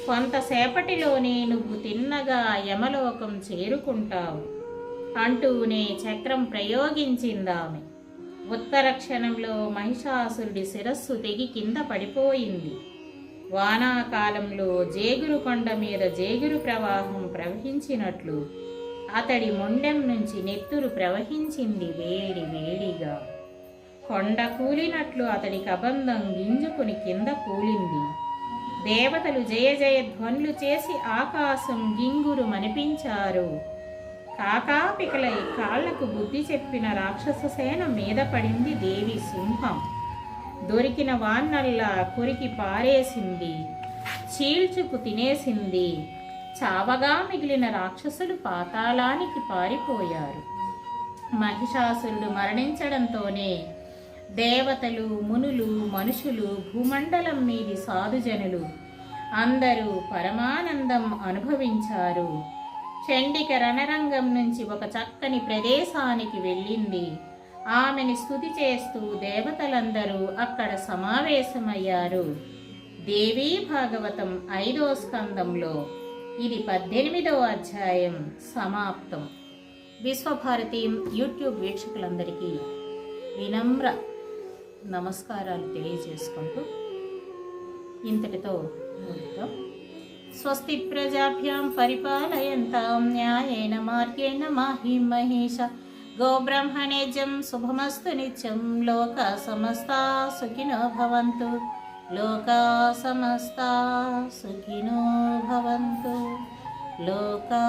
A: కొంతసేపటిలోనే నువ్వు తిన్నగా యమలోకం చేరుకుంటావు అంటూనే చక్రం ప్రయోగించిందామె. ఉత్తర క్షణంలో మహిషాసురుడి శిరస్సు తెగి కింద పడిపోయింది. వానాకాలంలో జేగురు కొండ మీద జేగురు ప్రవాహం ప్రవహించినట్లు అతడి మొండెం నుంచి నెత్తురు ప్రవహించింది వేడి వేడిగా. కొండ కూలినట్లు అతడి కబంధం గింజుకుని కింద కూలింది. దేవతలు జయ జయ ధ్వనులు చేసి ఆకాశం గింగురు మనిపించారు. కాకాపికలై కాళ్లకు బుద్ధి చెప్పిన రాక్షస సేన మీద పడింది దేవి సింహం. దొరికిన వాన్నల్లా కొరికి పారేసింది. చీల్చుకు తినేసింది. చావగా మిగిలిన రాక్షసులు పాతాళానికి పారిపోయారు. మహిషాసురుడు మరణించడంతోనే దేవతలు, మునులు, మనుషులు, భూమండలం మీది సాధుజనులు అందరూ పరమానందం అనుభవించారు. చండిక రణరంగం నుంచి ఒక చక్కని ప్రదేశానికి వెళ్ళింది. ఆమెని స్తుతి చేస్తూ దేవతలందరూ అక్కడ సమావేశమయ్యారు. దేవీ భాగవతం 5వ స్కందంలో ఇది 18వ అధ్యాయం సమాప్తం. విశ్వభారతి యూట్యూబ్ వీక్షకులందరికీ వినమ్ర నమస్కారాలు తెలియజేసుకుంటూ ఇంతటితో ముగిద్దాం. స్వస్తి ప్రజాభ్యాం పరిపాలయంతాం న్యాయేన మార్గేణ మహిం మహేష గోబ్రహ్మణేజం శుభమస్తు నిత్యం. లోకా సమస్తా సుఖినో భవంతు. లోకా సమస్తా సుఖినో భవంతు. లోకా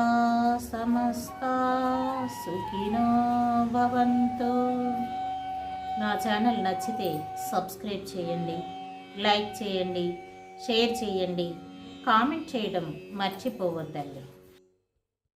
A: సమస్తా సుఖినో భవంతు. నా ఛానల్ నచ్చితే సబ్స్క్రైబ్ చేయండి, లైక్ చేయండి, షేర్ చేయండి, కామెంట్ చేయడం మర్చిపోవద్దండి.